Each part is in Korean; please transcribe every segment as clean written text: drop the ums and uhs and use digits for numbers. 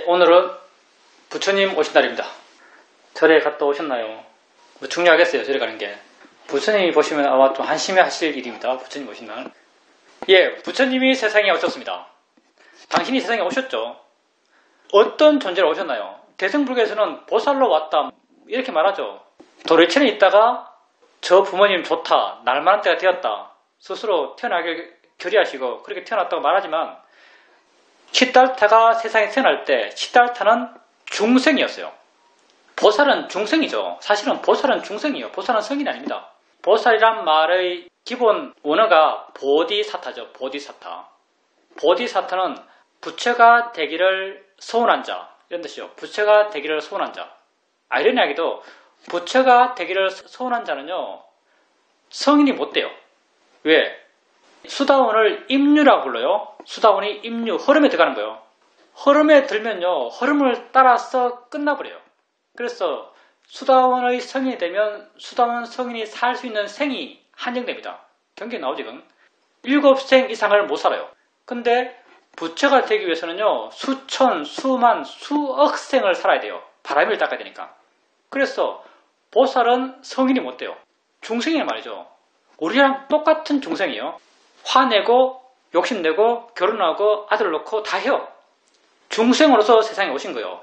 오늘은 부처님 오신 날입니다. 절에 갔다 오셨나요? 뭐 중요하겠어요, 절에 가는 게. 부처님이 보시면 아마 좀 한심해 하실 일입니다. 부처님 오신 날. 예, 부처님이 세상에 오셨습니다. 당신이 세상에 오셨죠? 어떤 존재로 오셨나요? 대승불교에서는 보살로 왔다 이렇게 말하죠. 도리천에 있다가 저 부모님 좋다, 날만한 때가 되었다, 스스로 태어나길 결의하시고 그렇게 태어났다고 말하지만 시달타가 세상에 태어날 때 시달타는 중생이었어요. 보살은 중생이죠. 사실은 보살은 중생이에요. 보살은 성인이 아닙니다. 보살이란 말의 기본 원어가 보디사타죠. 보디사타. 보디사타는 부처가 되기를 소원한 자 이런 뜻이죠. 부처가 되기를 소원한 자. 아이러니하게도 부처가 되기를 소원한 자는요, 성인이 못 돼요. 왜? 수다원을 임류라고 불러요. 수다원이 임류, 흐름에 들어가는 거예요. 흐름에 들면요, 흐름을 따라서 끝나버려요. 그래서 수다원의 성인이 되면 수다원 성인이 살 수 있는 생이 한정됩니다. 경기에 나오지, 그건. 7생 이상을 못 살아요. 근데 부처가 되기 위해서는요, 수천, 수만, 수억 생을 살아야 돼요. 바람을 닦아야 되니까. 그래서 보살은 성인이 못 돼요. 중생이란 말이죠. 우리랑 똑같은 중생이에요. 화내고 욕심내고 결혼하고 아들 낳고 다 해요. 중생으로서 세상에 오신 거예요.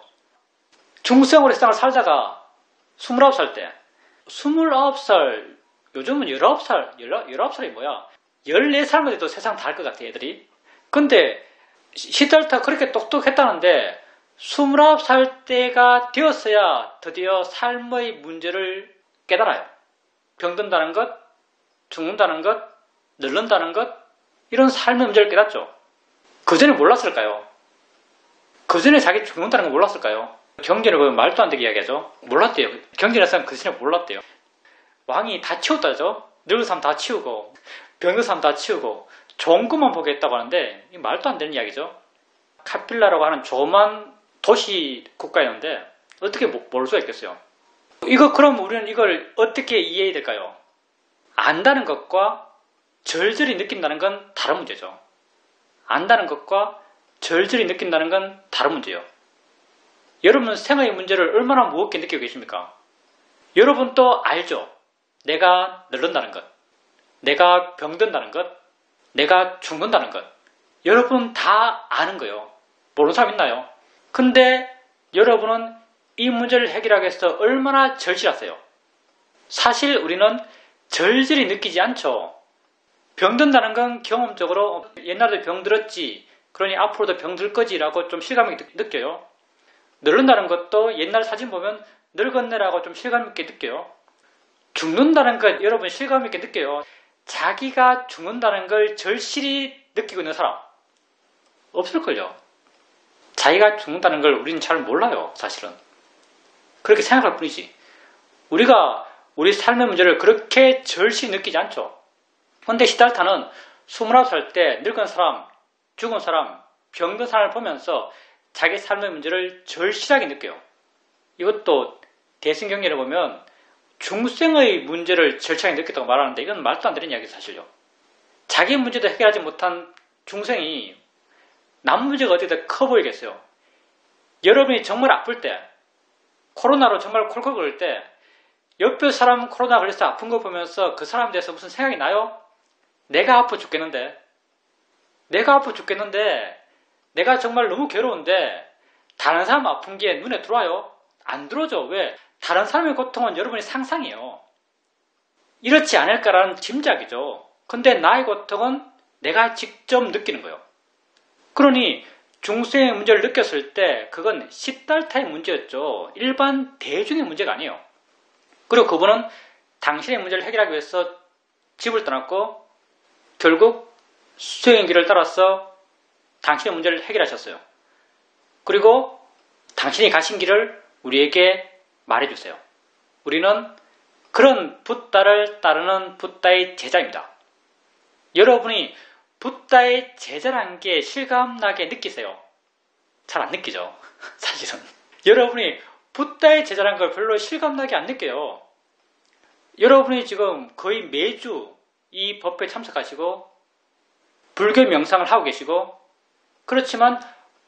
중생으로 세상을 살다가 29살 때, 29살, 요즘은 19살이 뭐야? 14살만 돼도 세상 다 할 것 같아, 애들이. 근데 시달타 그렇게 똑똑했다는데 29살 때가 되었어야 드디어 삶의 문제를 깨달아요. 병든다는 것, 죽는다는 것, 늙는다는 것, 이런 삶의 문제를 깨닫죠. 그전에 몰랐을까요? 그전에 자기 죽는다는 걸 몰랐을까요? 경전을 보면 말도 안 되게 이야기하죠. 몰랐대요. 경전에서는 그전에 몰랐대요. 왕이 다 치웠다죠. 늙은 사람 다 치우고 병든 사람 다 치우고 좋은 것만 보게 했다고 하는데 이게 말도 안 되는 이야기죠. 카필라라고 하는 조만 도시 국가였는데 어떻게 모를 수가 있겠어요. 그럼 우리는 이걸 어떻게 이해해야 될까요? 안다는 것과 절절히 느낀다는 건 다른 문제죠. 안다는 것과 절절히 느낀다는 건 다른 문제예요. 여러분은 생의 문제를 얼마나 무겁게 느끼고 계십니까? 여러분도 알죠? 내가 늙는다는 것, 내가 병든다는 것, 내가 죽는다는 것. 여러분 다 아는 거예요. 모르는 사람 있나요? 근데 여러분은 이 문제를 해결하기 위해서 얼마나 절실하세요? 사실 우리는 절절히 느끼지 않죠. 병든다는 건 경험적으로 옛날에도 병들었지, 그러니 앞으로도 병들 거지라고 좀 실감 있게 느껴요. 늙는다는 것도 옛날 사진 보면 늙었네라고 좀 실감 있게 느껴요. 죽는다는 것 여러분 실감 있게 느껴요. 자기가 죽는다는 걸 절실히 느끼고 있는 사람 없을걸요. 자기가 죽는다는 걸 우리는 잘 몰라요. 사실은. 그렇게 생각할 뿐이지. 우리가 우리 삶의 문제를 그렇게 절실히 느끼지 않죠. 근데 시달타는 29살 때 늙은 사람, 죽은 사람, 병든 사람을 보면서 자기 삶의 문제를 절실하게 느껴요. 이것도 대승경전에 보면 중생의 문제를 절실하게 느꼈다고 말하는데 이건 말도 안 되는 이야기예요, 사실요. 자기 문제도 해결하지 못한 중생이 남 문제가 어떻게 더 커 보이겠어요. 여러분이 정말 아플 때, 코로나로 정말 콜콜 거릴 때 옆에 사람 코로나 걸려서 아픈 거 보면서 그 사람에 대해서 무슨 생각이 나요? 내가 아파 죽겠는데, 내가 정말 너무 괴로운데 다른 사람 아픈 게 눈에 들어와요? 안 들어오죠. 왜? 다른 사람의 고통은 여러분이 상상이에요. 이렇지 않을까라는 짐작이죠. 근데 나의 고통은 내가 직접 느끼는 거예요. 그러니 중생의 문제를 느꼈을 때 그건 시달타의 문제였죠. 일반 대중의 문제가 아니에요. 그리고 그분은 당신의 문제를 해결하기 위해서 집을 떠났고 결국 수행의 길을 따라서 당신의 문제를 해결하셨어요. 그리고 당신이 가신 길을 우리에게 말해주세요. 우리는 그런 붓다를 따르는 붓다의 제자입니다. 여러분이 붓다의 제자란 게 실감나게 느끼세요? 잘 안 느끼죠. 사실은. 여러분이 붓다의 제자란 걸 별로 실감나게 안 느껴요. 여러분이 지금 거의 매주 이 법회에 참석하시고 불교 명상을 하고 계시고 그렇지만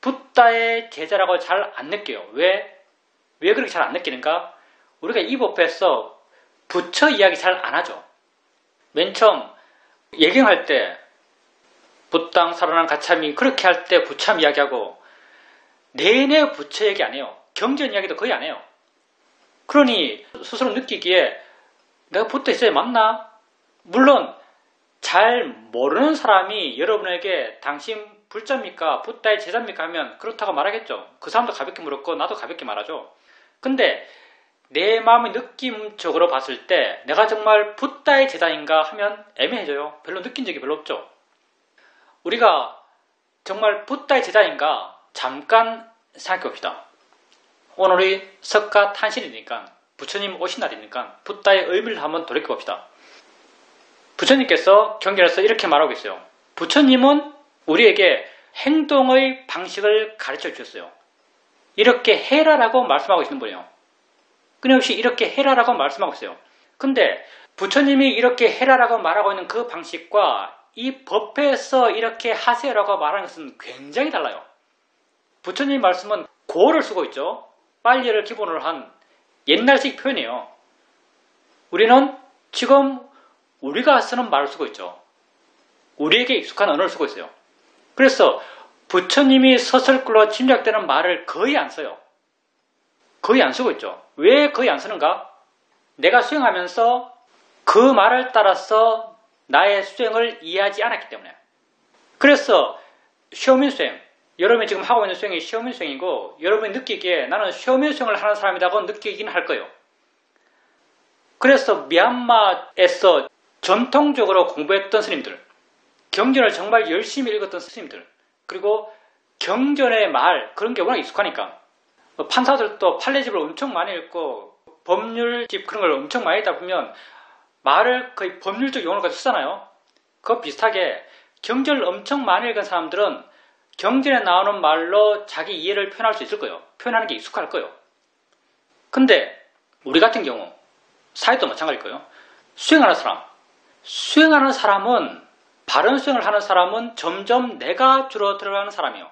붓다의 제자라고 잘 안 느껴요. 왜 그렇게 잘 안 느끼는가? 우리가 이 법에서 부처 이야기 잘 안 하죠. 맨 처음 예경할 때 붓당 사라난 가참이 그렇게 할 때 부참 이야기하고 내내 부처 얘기 안 해요. 경전 이야기도 거의 안 해요. 그러니 스스로 느끼기에 내가 붓다 있어야 맞나? 물론 잘 모르는 사람이 여러분에게 당신 불자입니까? 붓다의 제자입니까? 하면 그렇다고 말하겠죠. 그 사람도 가볍게 물었고 나도 가볍게 말하죠. 근데 내 마음의 느낌적으로 봤을 때 내가 정말 붓다의 제자인가 하면 애매해져요. 별로 느낀 적이 별로 없죠. 우리가 정말 붓다의 제자인가 잠깐 생각해 봅시다. 오늘이 석가탄신이니까 부처님 오신 날이니까 붓다의 의미를 한번 돌이켜 봅시다. 부처님께서 경전에서 이렇게 말하고 있어요. 부처님은 우리에게 행동의 방식을 가르쳐 주셨어요. 이렇게 해라라고 말씀하고 있는 분이에요. 끊임없이 이렇게 해라라고 말씀하고 있어요. 근데 부처님이 이렇게 해라라고 말하고 있는 그 방식과 이 법에서 이렇게 하세요라고 말하는 것은 굉장히 달라요. 부처님 말씀은 고어를 쓰고 있죠. 빨리를 기본으로 한 옛날식 표현이에요. 우리는 지금 우리가 쓰는 말을 쓰고 있죠. 우리에게 익숙한 언어를 쓰고 있어요. 그래서 부처님이 서설글로 짐작되는 말을 거의 안 써요. 거의 안 쓰고 있죠. 왜 거의 안 쓰는가? 내가 수행하면서 그 말을 따라서 나의 수행을 이해하지 않았기 때문에. 그래서 쇼민 수행, 여러분이 지금 하고 있는 수행이 쇼민 수행이고 여러분이 느끼기에 나는 쇼민 수행을 하는 사람이라고 느끼긴 할 거예요. 그래서 미얀마에서 전통적으로 공부했던 스님들, 경전을 정말 열심히 읽었던 스님들, 그리고 경전의 말 그런 게 워낙 익숙하니까 판사들도 판례집을 엄청 많이 읽고 법률집 그런 걸 엄청 많이 읽다 보면 말을 거의 법률적 용어를 가지고 쓰잖아요. 그거 비슷하게 경전을 엄청 많이 읽은 사람들은 경전에 나오는 말로 자기 이해를 표현할 수 있을 거예요. 표현하는 게 익숙할 거예요. 근데 우리 같은 경우 사회도 마찬가지일 거예요. 수행하는 사람은 바른 수행을 하는 사람은 점점 내가 줄어들어가는 사람이에요.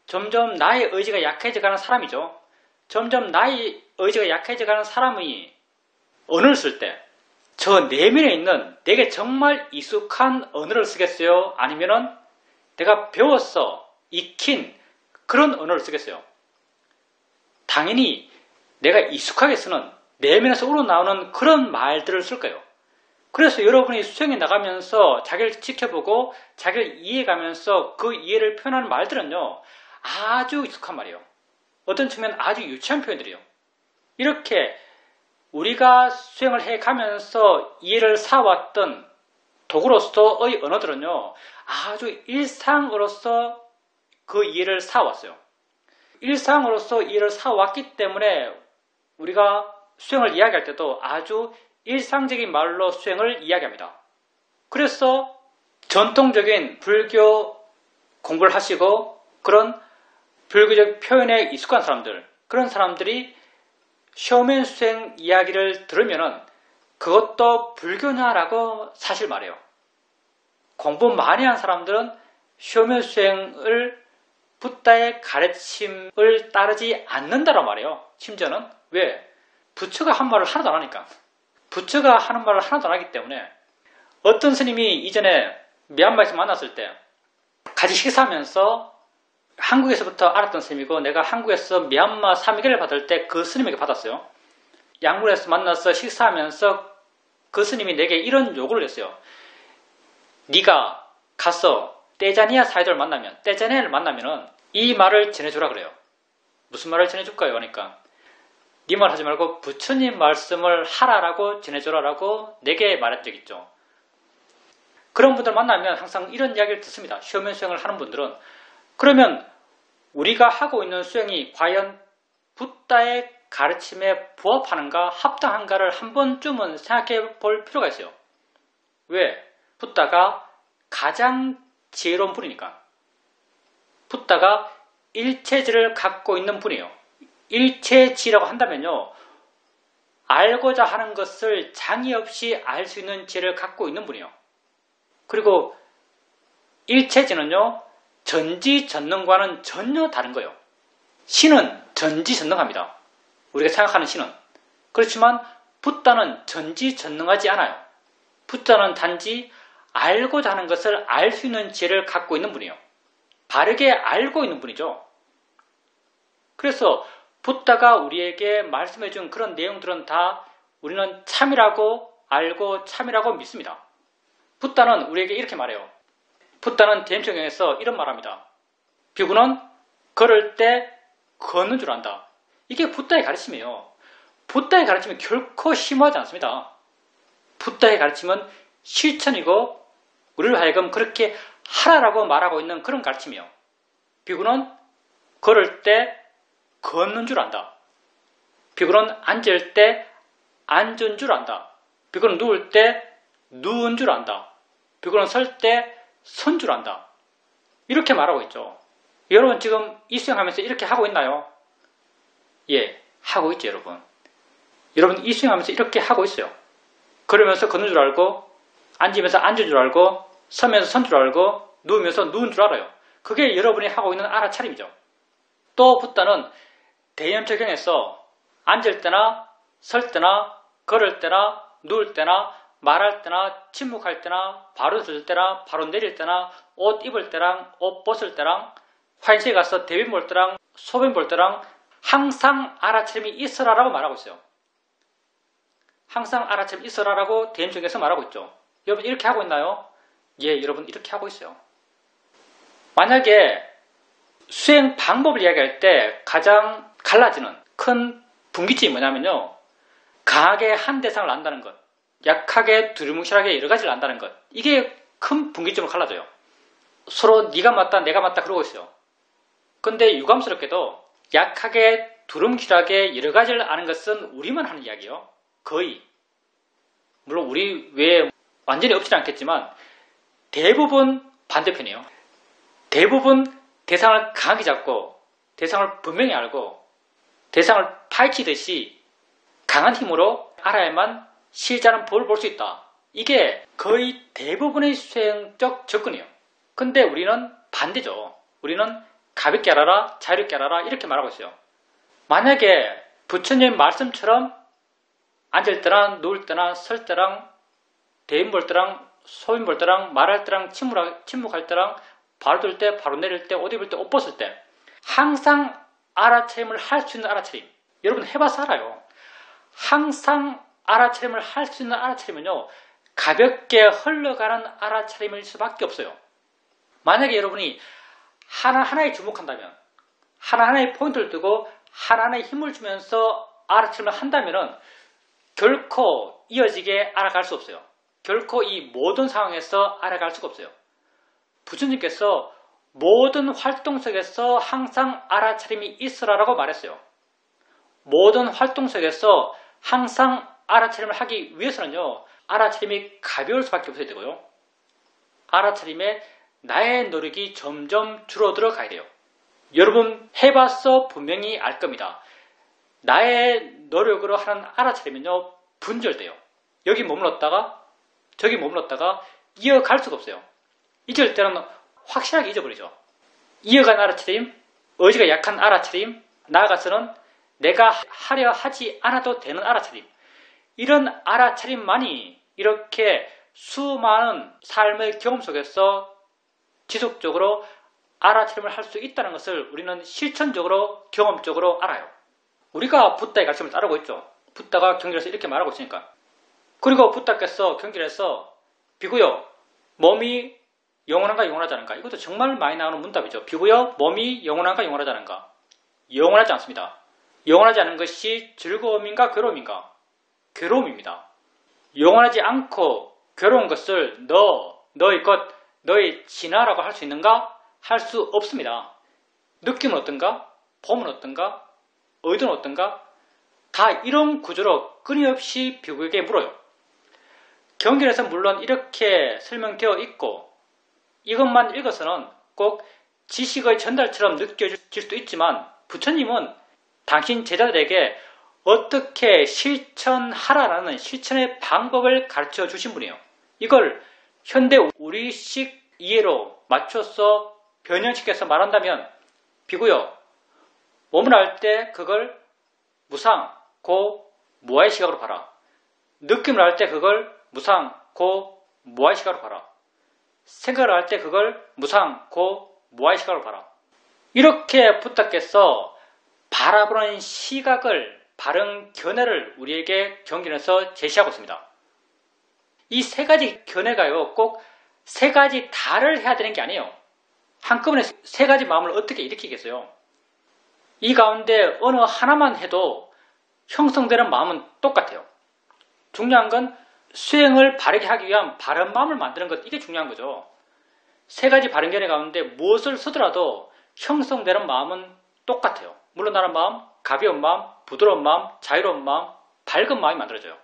점점 나의 의지가 약해져가는 사람이죠. 점점 나의 의지가 약해져가는 사람이 언어를 쓸 때 저 내면에 있는 내게 정말 익숙한 언어를 쓰겠어요? 아니면은 내가 배워서 익힌 그런 언어를 쓰겠어요? 당연히 내가 익숙하게 쓰는 내면에서 우러나오는 그런 말들을 쓸 거예요. 그래서 여러분이 수행에 나가면서 자기를 지켜보고 자기를 이해해가면서 그 이해를 표현하는 말들은요. 아주 익숙한 말이에요. 어떤 측면 아주 유치한 표현들이에요. 이렇게 우리가 수행을 해가면서 이해를 쌓아왔던 도구로서의 언어들은요. 아주 일상으로서 그 이해를 쌓아왔어요. 일상으로서 이해를 쌓아왔기 때문에 우리가 수행을 이야기할 때도 아주 일상적인 말로 수행을 이야기합니다. 그래서 전통적인 불교 공부를 하시고 그런 불교적 표현에 익숙한 사람들, 그런 사람들이 쇼맨 수행 이야기를 들으면은 그것도 불교냐라고 사실 말해요. 공부 많이 한 사람들은 쇼맨 수행을 붓다의 가르침을 따르지 않는다고 말해요. 심지어는 왜? 부처가 한 말을 하나도 안 하니까. 부처가 하는 말을 하나도 안 하기 때문에 어떤 스님이 이전에 미얀마에서 만났을 때 같이 식사하면서 한국에서부터 알았던 스님이고 내가 한국에서 미얀마 3위계를 받을 때 그 스님에게 받았어요. 양군에서 만나서 식사하면서 그 스님이 내게 이런 요구를 했어요. 네가 가서 떼자니아 사이도를 만나면 떼자니아를 만나면은 이 말을 전해주라 그래요. 무슨 말을 전해줄까요? 그러니까 네 말 하지 말고 부처님 말씀을 하라라고 전해줘라라고 내게 말한 적 있죠. 그런 분들 만나면 항상 이런 이야기를 듣습니다. 쇼면 수행을 하는 분들은 그러면 우리가 하고 있는 수행이 과연 붓다의 가르침에 부합하는가 합당한가를 한 번쯤은 생각해 볼 필요가 있어요. 왜? 붓다가 가장 지혜로운 분이니까. 붓다가 일체지를 갖고 있는 분이에요. 일체지라고 한다면요. 알고자 하는 것을 장애 없이 알 수 있는 지혜를 갖고 있는 분이에요. 그리고 일체지는요. 전지전능과는 전혀 다른 거예요. 신은 전지전능합니다. 우리가 생각하는 신은. 그렇지만 붓다는 전지전능하지 않아요. 붓다는 단지 알고자 하는 것을 알 수 있는 지혜를 갖고 있는 분이에요. 바르게 알고 있는 분이죠. 그래서 붓다가 우리에게 말씀해 준 그런 내용들은 다 우리는 참이라고 알고 참이라고 믿습니다. 붓다는 우리에게 이렇게 말해요. 붓다는 대임성경에서 이런 말합니다. 비구는 걸을 때 걷는 줄 안다. 이게 붓다의 가르침이에요. 붓다의 가르침은 결코 심오하지 않습니다. 붓다의 가르침은 실천이고 우리를 하여금 그렇게 하라라고 말하고 있는 그런 가르침이에요. 비구는 걸을 때 걷는 줄 안다. 비구는 앉을 때 앉은 줄 안다. 비구는 누울 때 누운 줄 안다. 비구는 설 때 선 줄 안다. 이렇게 말하고 있죠. 여러분 지금 이 수행하면서 이렇게 하고 있나요? 예, 하고 있죠 여러분. 여러분 이 수행하면서 이렇게 하고 있어요. 걸으면서 걷는 줄 알고, 앉으면서 앉은 줄 알고, 서면서 선 줄 알고, 누우면서 누운 줄 알아요. 그게 여러분이 하고 있는 알아차림이죠. 또 붓다는 대념적용에서 앉을 때나 설 때나 걸을 때나 누울 때나 말할 때나 침묵할 때나 바로 들 때나 바로 내릴 때나 옷 입을 때랑 옷 벗을 때랑 화장실에 가서 대변 볼 때랑 소변 볼 때랑 항상 알아차림이 있어라라고 말하고 있어요. 항상 알아차림이 있어라라고 대념적용에서 말하고 있죠. 여러분 이렇게 하고 있나요? 예, 여러분 이렇게 하고 있어요. 만약에 수행 방법을 이야기할 때 가장 갈라지는 큰 분기점이 뭐냐면요. 강하게 한 대상을 안다는 것, 약하게 두루뭉실하게 여러 가지를 안다는 것. 이게 큰 분기점으로 갈라져요. 서로 네가 맞다 내가 맞다 그러고 있어요. 근데 유감스럽게도 약하게 두루뭉실하게 여러 가지를 아는 것은 우리만 하는 이야기예요. 거의. 물론 우리 외에 완전히 없지는 않겠지만 대부분 반대편이에요. 대부분 대상을 강하게 잡고 대상을 분명히 알고 대상을 파헤치듯이 강한 힘으로 알아야만 실자는 법을 볼 수 있다. 이게 거의 대부분의 수행적 접근이에요. 근데 우리는 반대죠. 우리는 가볍게 알아라, 자유롭게 알아라 이렇게 말하고 있어요. 만약에 부처님 말씀처럼 앉을 때랑 누울 때나 설 때랑 대인 볼 때랑 소인 볼 때랑 말할 때랑 침묵할 때랑 바로 들 때, 바로 내릴 때, 옷 입을 때, 옷 벗을 때 항상 알아차림을 할 수 있는 알아차림. 여러분 해봐서 알아요. 항상 알아차림을 할 수 있는 알아차림은요. 가볍게 흘러가는 알아차림일 수밖에 없어요. 만약에 여러분이 하나하나에 주목한다면 하나하나의 포인트를 두고 하나하나에 힘을 주면서 알아차림을 한다면 결코 이어지게 알아갈 수 없어요. 결코 이 모든 상황에서 알아갈 수가 없어요. 부처님께서 모든 활동 속에서 항상 알아차림이 있으라라고 말했어요. 모든 활동 속에서 항상 알아차림을 하기 위해서는요. 알아차림이 가벼울 수밖에 없어야 되고요. 알아차림에 나의 노력이 점점 줄어들어 가야 돼요. 여러분 해봐서 분명히 알 겁니다. 나의 노력으로 하는 알아차림은요. 분절돼요. 여기 머물렀다가 저기 머물렀다가 이어갈 수가 없어요. 잊을 때는 확실하게 잊어버리죠. 이어간 알아차림, 의지가 약한 알아차림, 나아가서는 내가 하려 하지 않아도 되는 알아차림. 이런 알아차림만이 이렇게 수많은 삶의 경험 속에서 지속적으로 알아차림을 할 수 있다는 것을 우리는 실천적으로 경험적으로 알아요. 우리가 붓다의 가르침을 따르고 있죠. 붓다가 경전에서 이렇게 말하고 있으니까. 그리고 붓다께서 경전에서 비구요, 몸이 영원한가 영원하지 않은가? 이것도 정말 많이 나오는 문답이죠. 비구요, 몸이 영원한가 영원하지 않은가? 영원하지 않습니다. 영원하지 않은 것이 즐거움인가 괴로움인가? 괴로움입니다. 영원하지 않고 괴로운 것을 너의 것, 너의 진화라고 할 수 있는가? 할 수 없습니다. 느낌은 어떤가? 봄은 어떤가? 의도는 어떤가? 다 이런 구조로 끊임없이 비구에게 물어요. 경전에서 물론 이렇게 설명되어 있고 이것만 읽어서는 꼭 지식의 전달처럼 느껴질 수도 있지만 부처님은 당신 제자들에게 어떻게 실천하라는 실천의 방법을 가르쳐 주신 분이에요. 이걸 현대 우리식 이해로 맞춰서 변형시켜서 말한다면 비구요. 몸을 알 때 그걸 무상, 고, 무아의 시각으로 봐라. 느낌을 알 때 그걸 무상, 고, 무아의 시각으로 봐라. 생각을 할 때 그걸 무상, 고, 무아의 시각으로 봐라. 이렇게 부탁해서 바라보는 시각을, 바른 견해를 우리에게 경전에서 제시하고 있습니다. 이 세 가지 견해가요, 꼭 세 가지 다를 해야 되는 게 아니에요. 한꺼번에 세 가지 마음을 어떻게 일으키겠어요? 이 가운데 어느 하나만 해도 형성되는 마음은 똑같아요. 중요한 건 수행을 바르게 하기 위한 바른 마음을 만드는 것, 이게 중요한 거죠. 세 가지 바른 견해 가운데 무엇을 쓰더라도 형성되는 마음은 똑같아요. 물러나는 마음, 가벼운 마음, 부드러운 마음, 자유로운 마음, 밝은 마음이 만들어져요.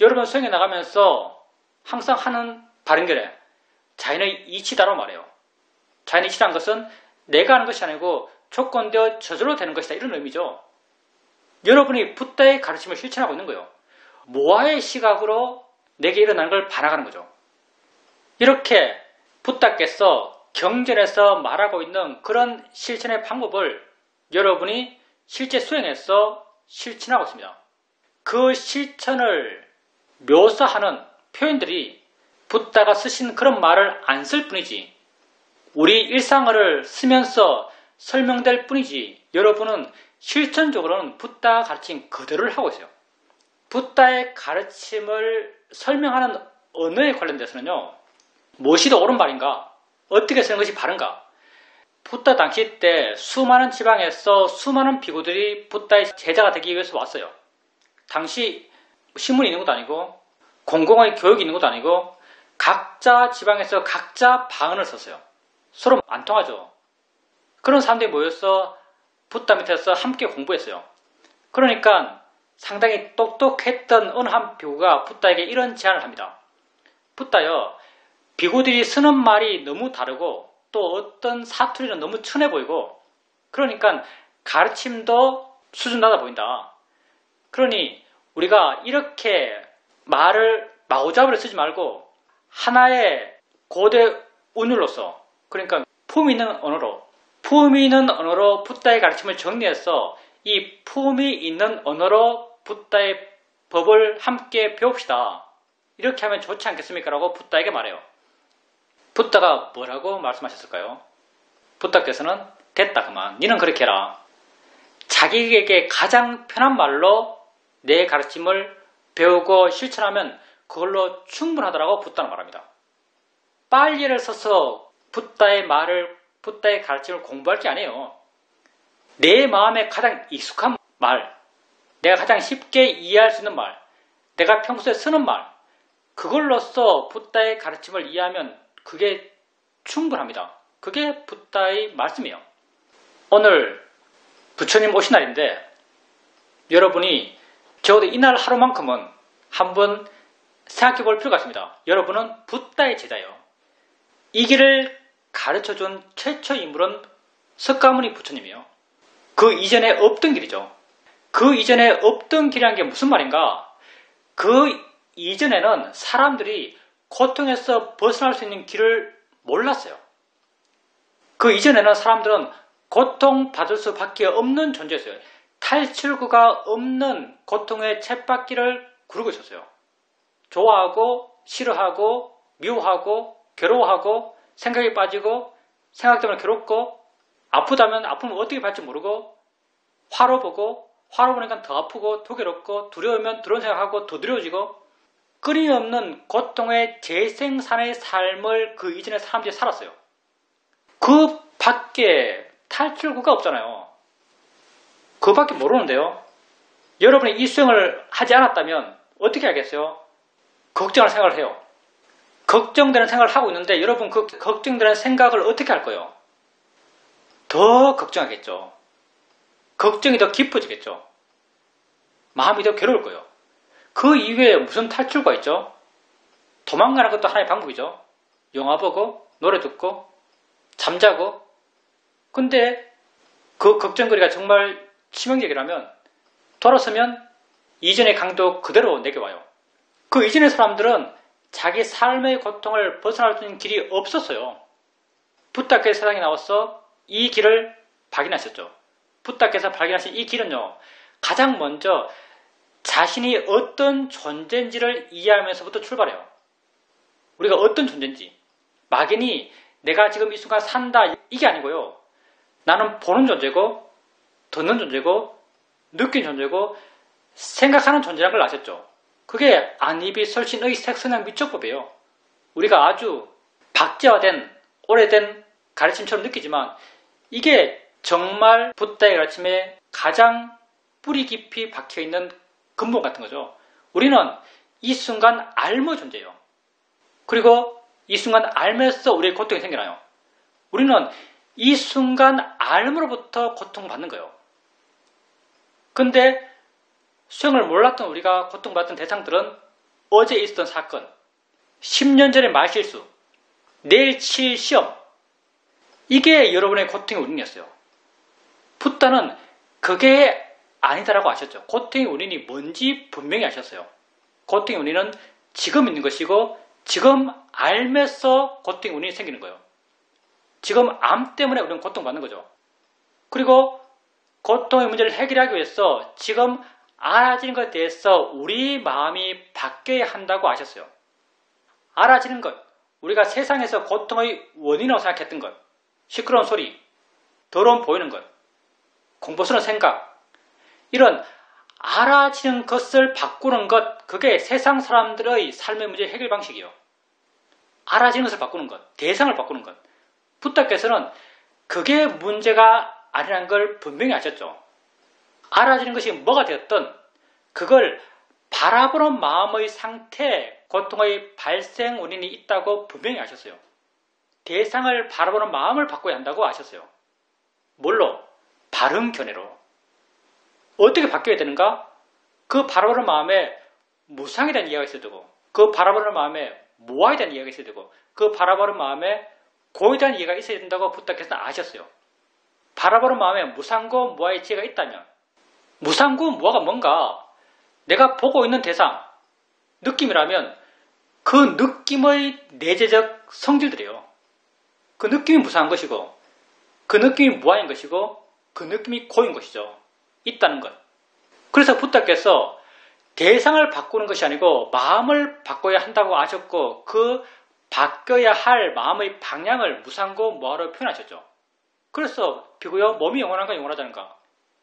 여러분 수행해 나가면서 항상 하는 바른 견해, 자연의 이치다라고 말해요. 자연의 이치라는 것은 내가 하는 것이 아니고 조건되어 저절로 되는 것이다, 이런 의미죠. 여러분이 붓다의 가르침을 실천하고 있는 거예요. 모아의 시각으로 내게 일어나는 걸 반항하는 거죠. 이렇게 붓다께서 경전에서 말하고 있는 그런 실천의 방법을 여러분이 실제 수행해서 실천하고 있습니다. 그 실천을 묘사하는 표현들이 붓다가 쓰신 그런 말을 안 쓸 뿐이지, 우리 일상어를 쓰면서 설명될 뿐이지, 여러분은 실천적으로는 붓다 가르침 그대로를 하고 있어요. 붓다의 가르침을 설명하는 언어에 관련돼서는요, 무엇이 더 옳은 말인가? 어떻게 쓰는 것이 바른가? 붓다 당시 때 수많은 지방에서 수많은 비구들이 붓다의 제자가 되기 위해서 왔어요. 당시 신문이 있는 것도 아니고 공공의 교육이 있는 것도 아니고 각자 지방에서 각자 방언을 썼어요. 서로 안 통하죠. 그런 사람들이 모여서 붓다 밑에서 함께 공부했어요. 그러니까 상당히 똑똑했던 어느 한 비구가 붓다에게 이런 제안을 합니다. 붓다여, 비구들이 쓰는 말이 너무 다르고 또 어떤 사투리는 너무 천해 보이고, 그러니까 가르침도 수준 낮아 보인다. 그러니 우리가 이렇게 말을 마구잡이로 쓰지 말고 하나의 고대 운율로서, 그러니까 품이 있는 언어로 붓다의 가르침을 정리해서 이 품이 있는 언어로 붓다의 법을 함께 배웁시다. 이렇게 하면 좋지 않겠습니까? 라고 붓다에게 말해요. 붓다가 뭐라고 말씀하셨을까요? 붓다께서는 됐다 그만, 니는 그렇게 해라. 자기에게 가장 편한 말로 내 가르침을 배우고 실천하면 그걸로 충분하다라고 붓다는 말합니다. 빨리를 써서 붓다의 가르침을 공부할 게 아니에요. 내 마음에 가장 익숙한 말, 내가 가장 쉽게 이해할 수 있는 말, 내가 평소에 쓰는 말, 그걸로써 붓다의 가르침을 이해하면 그게 충분합니다. 그게 붓다의 말씀이에요. 오늘 부처님 오신 날인데 여러분이 적어도 이날 하루만큼은 한번 생각해 볼 필요가 있습니다. 여러분은 붓다의 제자예요. 이 길을 가르쳐준 최초 인물은 석가모니 부처님이에요. 그 이전에 없던 길이죠. 그 이전에 없던 길이라는 게 무슨 말인가? 그 이전에는 사람들이 고통에서 벗어날 수 있는 길을 몰랐어요. 그 이전에는 사람들은 고통받을 수밖에 없는 존재였어요. 탈출구가 없는 고통의 쳇바퀴를 구르고 있었어요. 좋아하고 싫어하고 미워하고 괴로워하고 생각이 빠지고 생각 때문에 괴롭고 아프다면 아프면 어떻게 받을지 모르고 화로 보니까 더 아프고 더 괴롭고 두려우면 두려운 생각하고 더 두려워지고 끊임없는 고통의 재생산의 삶을 그 이전에 사람들이 살았어요. 그 밖에 탈출구가 없잖아요. 그 밖에 모르는데요. 여러분이 이 수행을 하지 않았다면 어떻게 하겠어요? 걱정할 생각을 해요. 걱정되는 생각을 하고 있는데 여러분 그 걱정되는 생각을 어떻게 할 거예요? 더 걱정하겠죠. 걱정이 더 깊어지겠죠. 마음이 더 괴로울 거예요. 그 이외에 무슨 탈출구가 있죠? 도망가는 것도 하나의 방법이죠. 영화 보고 노래 듣고 잠자고. 근데 그 걱정거리가 정말 치명적이라면 돌아서면 이전의 강도 그대로 내게 와요. 그 이전의 사람들은 자기 삶의 고통을 벗어날 수 있는 길이 없었어요. 붓다께서 세상에 나와서 이 길을 발견하셨죠. 붓다께서 발견하신 이 길은요, 가장 먼저 자신이 어떤 존재인지를 이해하면서부터 출발해요. 우리가 어떤 존재인지. 막연히 내가 지금 이 순간 산다, 이게 아니고요. 나는 보는 존재고, 듣는 존재고, 느낀 존재고, 생각하는 존재라는 걸 아셨죠. 그게 안입이 설신의 색선양 미적법이에요. 우리가 아주 박제화된, 오래된 가르침처럼 느끼지만 이게 정말 붓다의 가르침에 가장 뿌리 깊이 박혀있는 근본 같은 거죠. 우리는 이 순간 알무 존재예요. 그리고 이 순간 알면서 우리의 고통이 생겨나요. 우리는 이 순간 알므로부터 고통받는 거예요. 근데 수행을 몰랐던 우리가 고통받던 대상들은 어제 있었던 사건, 10년 전의 말실수, 내일 칠 시험, 이게 여러분의 고통의 원인이었어요. 붓다는 그게 아니다라고 아셨죠. 고통의 원인이 뭔지 분명히 아셨어요. 고통의 원인은 지금 있는 것이고 지금 알면서 고통의 원인이 생기는 거예요. 지금 암 때문에 우리는 고통받는 거죠. 그리고 고통의 문제를 해결하기 위해서 지금 알아지는 것에 대해서 우리 마음이 바뀌어야 한다고 아셨어요. 알아지는 것, 우리가 세상에서 고통의 원인이라고 생각했던 것, 시끄러운 소리, 더러운 보이는 것, 공포스러운 생각, 이런 알아지는 것을 바꾸는 것, 그게 세상 사람들의 삶의 문제 해결 방식이에요. 알아지는 것을 바꾸는 것, 대상을 바꾸는 것. 붓다께서는 그게 문제가 아니라는 걸 분명히 아셨죠. 알아지는 것이 뭐가 되었든 그걸 바라보는 마음의 상태에 고통의 발생 원인이 있다고 분명히 아셨어요. 대상을 바라보는 마음을 바꿔야 한다고 아셨어요. 뭘로? 바른 견해로. 어떻게 바뀌어야 되는가? 그 바라보는 마음에 무상에 대한 이해가 있어야 되고, 그 바라보는 마음에 모아에 대한 이해가 있어야 되고, 그 바라보는 마음에 고에 대한 이해가 있어야 된다고 붓다께서는 아셨어요. 바라보는 마음에 무상고 무아의 지혜가 있다면, 무상고 무아가 뭔가? 내가 보고 있는 대상, 느낌이라면 그 느낌의 내재적 성질들이에요. 그 느낌이 무상한 것이고, 그 느낌이 무아인 것이고, 그 느낌이 고인 것이죠. 있다는 것. 그래서 붓다께서 대상을 바꾸는 것이 아니고 마음을 바꿔야 한다고 아셨고, 그 바뀌어야 할 마음의 방향을 무상고 무아로 표현하셨죠. 그래서 비고요, 몸이 영원한가 영원하지 않은가?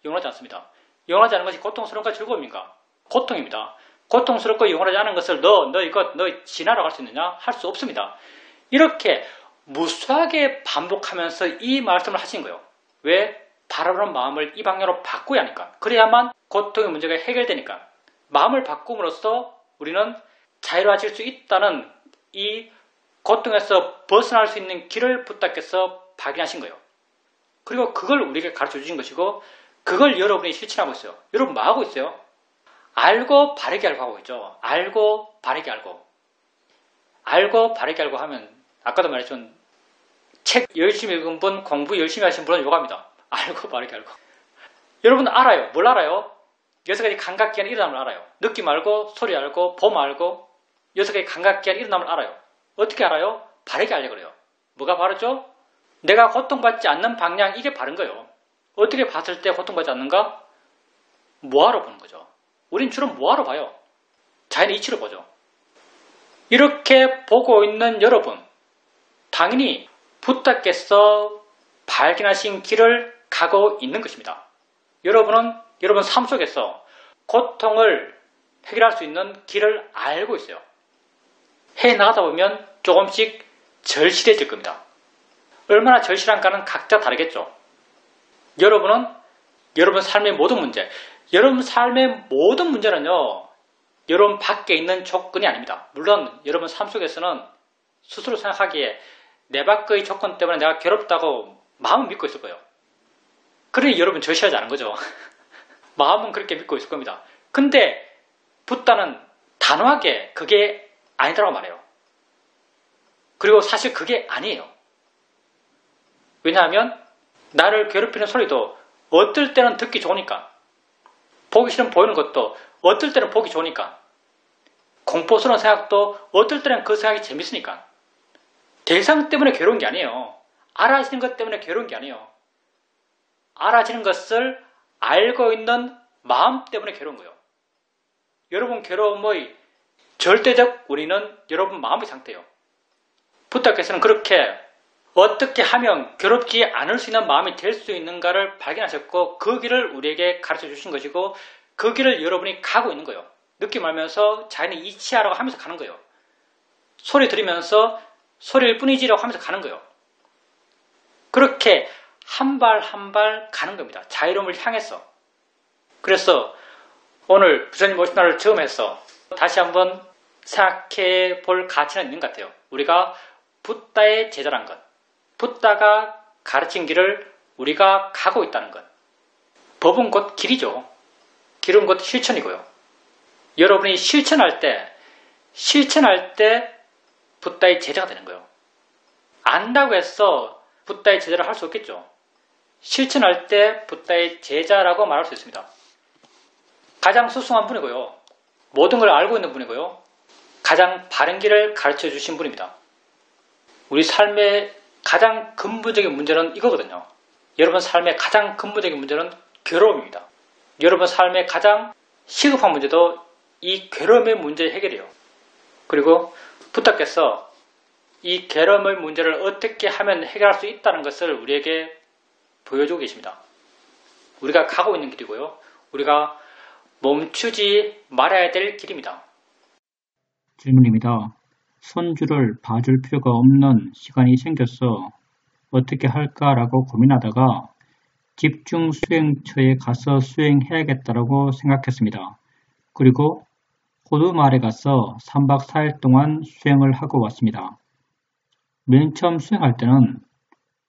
영원하지 않습니다. 영원하지 않은 것이 고통스러운가 즐거움인가? 고통입니다. 고통스럽고 영원하지 않은 것을 너 지나라고 할 수 있느냐? 할 수 없습니다. 이렇게 무수하게 반복하면서 이 말씀을 하신 거예요. 왜? 바라보는 마음을 이 방향으로 바꿔야 하니까. 그래야만 고통의 문제가 해결되니까. 마음을 바꿈으로써 우리는 자유로워질 수 있다는 이 고통에서 벗어날 수 있는 길을 붓다께서 발견하신 거예요. 그리고 그걸 우리에게 가르쳐 주신 것이고, 그걸 여러분이 실천하고 있어요. 여러분 뭐 하고 있어요? 알고 바르게 알고 하고 있죠. 알고 바르게 알고. 알고 바르게 알고 하면, 아까도 말했지만 책 열심히 읽은 분, 공부 열심히 하신 분은 요겁니다. 알고 바르게 알고. 여러분 알아요. 뭘 알아요? 6가지 감각기관이 일어남을 알아요. 느낌 알고, 소리 알고, 봄 알고, 6가지 감각기관이 일어남을 알아요. 어떻게 알아요? 바르게 알려고 그래요. 뭐가 바르죠? 내가 고통받지 않는 방향, 이게 바른 거예요. 어떻게 봤을 때 고통받지 않는가? 뭐하러 보는 거죠. 우린 주로 뭐하러 봐요? 자연의 이치로 보죠. 이렇게 보고 있는 여러분, 당연히 붓다께서 발견하신 길을 가고 있는 것입니다. 여러분은 여러분 삶 속에서 고통을 해결할 수 있는 길을 알고 있어요. 해나가다 보면 조금씩 절실해질 겁니다. 얼마나 절실한가는 각자 다르겠죠. 여러분은 여러분 삶의 모든 문제, 여러분 삶의 모든 문제는요, 여러분 밖에 있는 조건이 아닙니다. 물론 여러분 삶 속에서는 스스로 생각하기에 내 밖의 조건 때문에 내가 괴롭다고 마음은 믿고 있을 거예요. 그러니 여러분 절실하지 않은 거죠. 마음은 그렇게 믿고 있을 겁니다. 근데 붓다는 단호하게 그게 아니다라고 말해요. 그리고 사실 그게 아니에요. 왜냐하면 나를 괴롭히는 소리도 어떨 때는 듣기 좋으니까, 보기 싫으면 보이는 것도 어떨 때는 보기 좋으니까, 공포스러운 생각도 어떨 때는 그 생각이 재밌으니까, 대상 때문에 괴로운 게 아니에요. 알아지는 것 때문에 괴로운 게 아니에요. 알아지는 것을 알고 있는 마음 때문에 괴로운 거예요. 여러분 괴로움의 절대적 원인은 여러분 마음의 상태예요. 부탁께서는 그렇게 어떻게 하면 괴롭지 않을 수 있는 마음이 될 수 있는가를 발견하셨고 그 길을 우리에게 가르쳐 주신 것이고 그 길을 여러분이 가고 있는 거예요. 느낌 알면서 자연히 이치하라고 하면서 가는 거예요. 소리 들으면서 소리일 뿐이지라고 하면서 가는 거예요. 그렇게 한 발 한 발 가는 겁니다. 자유로움을 향해서. 그래서 오늘 부처님 오신 날을 처음 해서 다시 한번 생각해 볼 가치는 있는 것 같아요. 우리가 붓다의 제자란 것, 붓다가 가르친 길을 우리가 가고 있다는 것. 법은 곧 길이죠. 길은 곧 실천이고요. 여러분이 실천할 때 붓다의 제자가 되는 거예요. 안다고 해서 붓다의 제자를 할 수 없겠죠. 실천할 때 붓다의 제자라고 말할 수 있습니다. 가장 수승한 분이고요. 모든 걸 알고 있는 분이고요. 가장 바른 길을 가르쳐 주신 분입니다. 우리 삶의 가장 근본적인 문제는 이거거든요. 여러분 삶의 가장 근본적인 문제는 괴로움입니다. 여러분 삶의 가장 시급한 문제도 이 괴로움의 문제 해결이에요. 그리고 부탁께서 이 괴로움의 문제를 어떻게 하면 해결할 수 있다는 것을 우리에게 보여주고 계십니다. 우리가 가고 있는 길이고요. 우리가 멈추지 말아야 될 길입니다. 질문입니다. 손주를 봐줄 필요가 없는 시간이 생겨서 어떻게 할까라고 고민하다가 집중 수행처에 가서 수행해야겠다라고 생각했습니다. 그리고 호두마을에 가서 3박 4일 동안 수행을 하고 왔습니다. 맨 처음 수행할 때는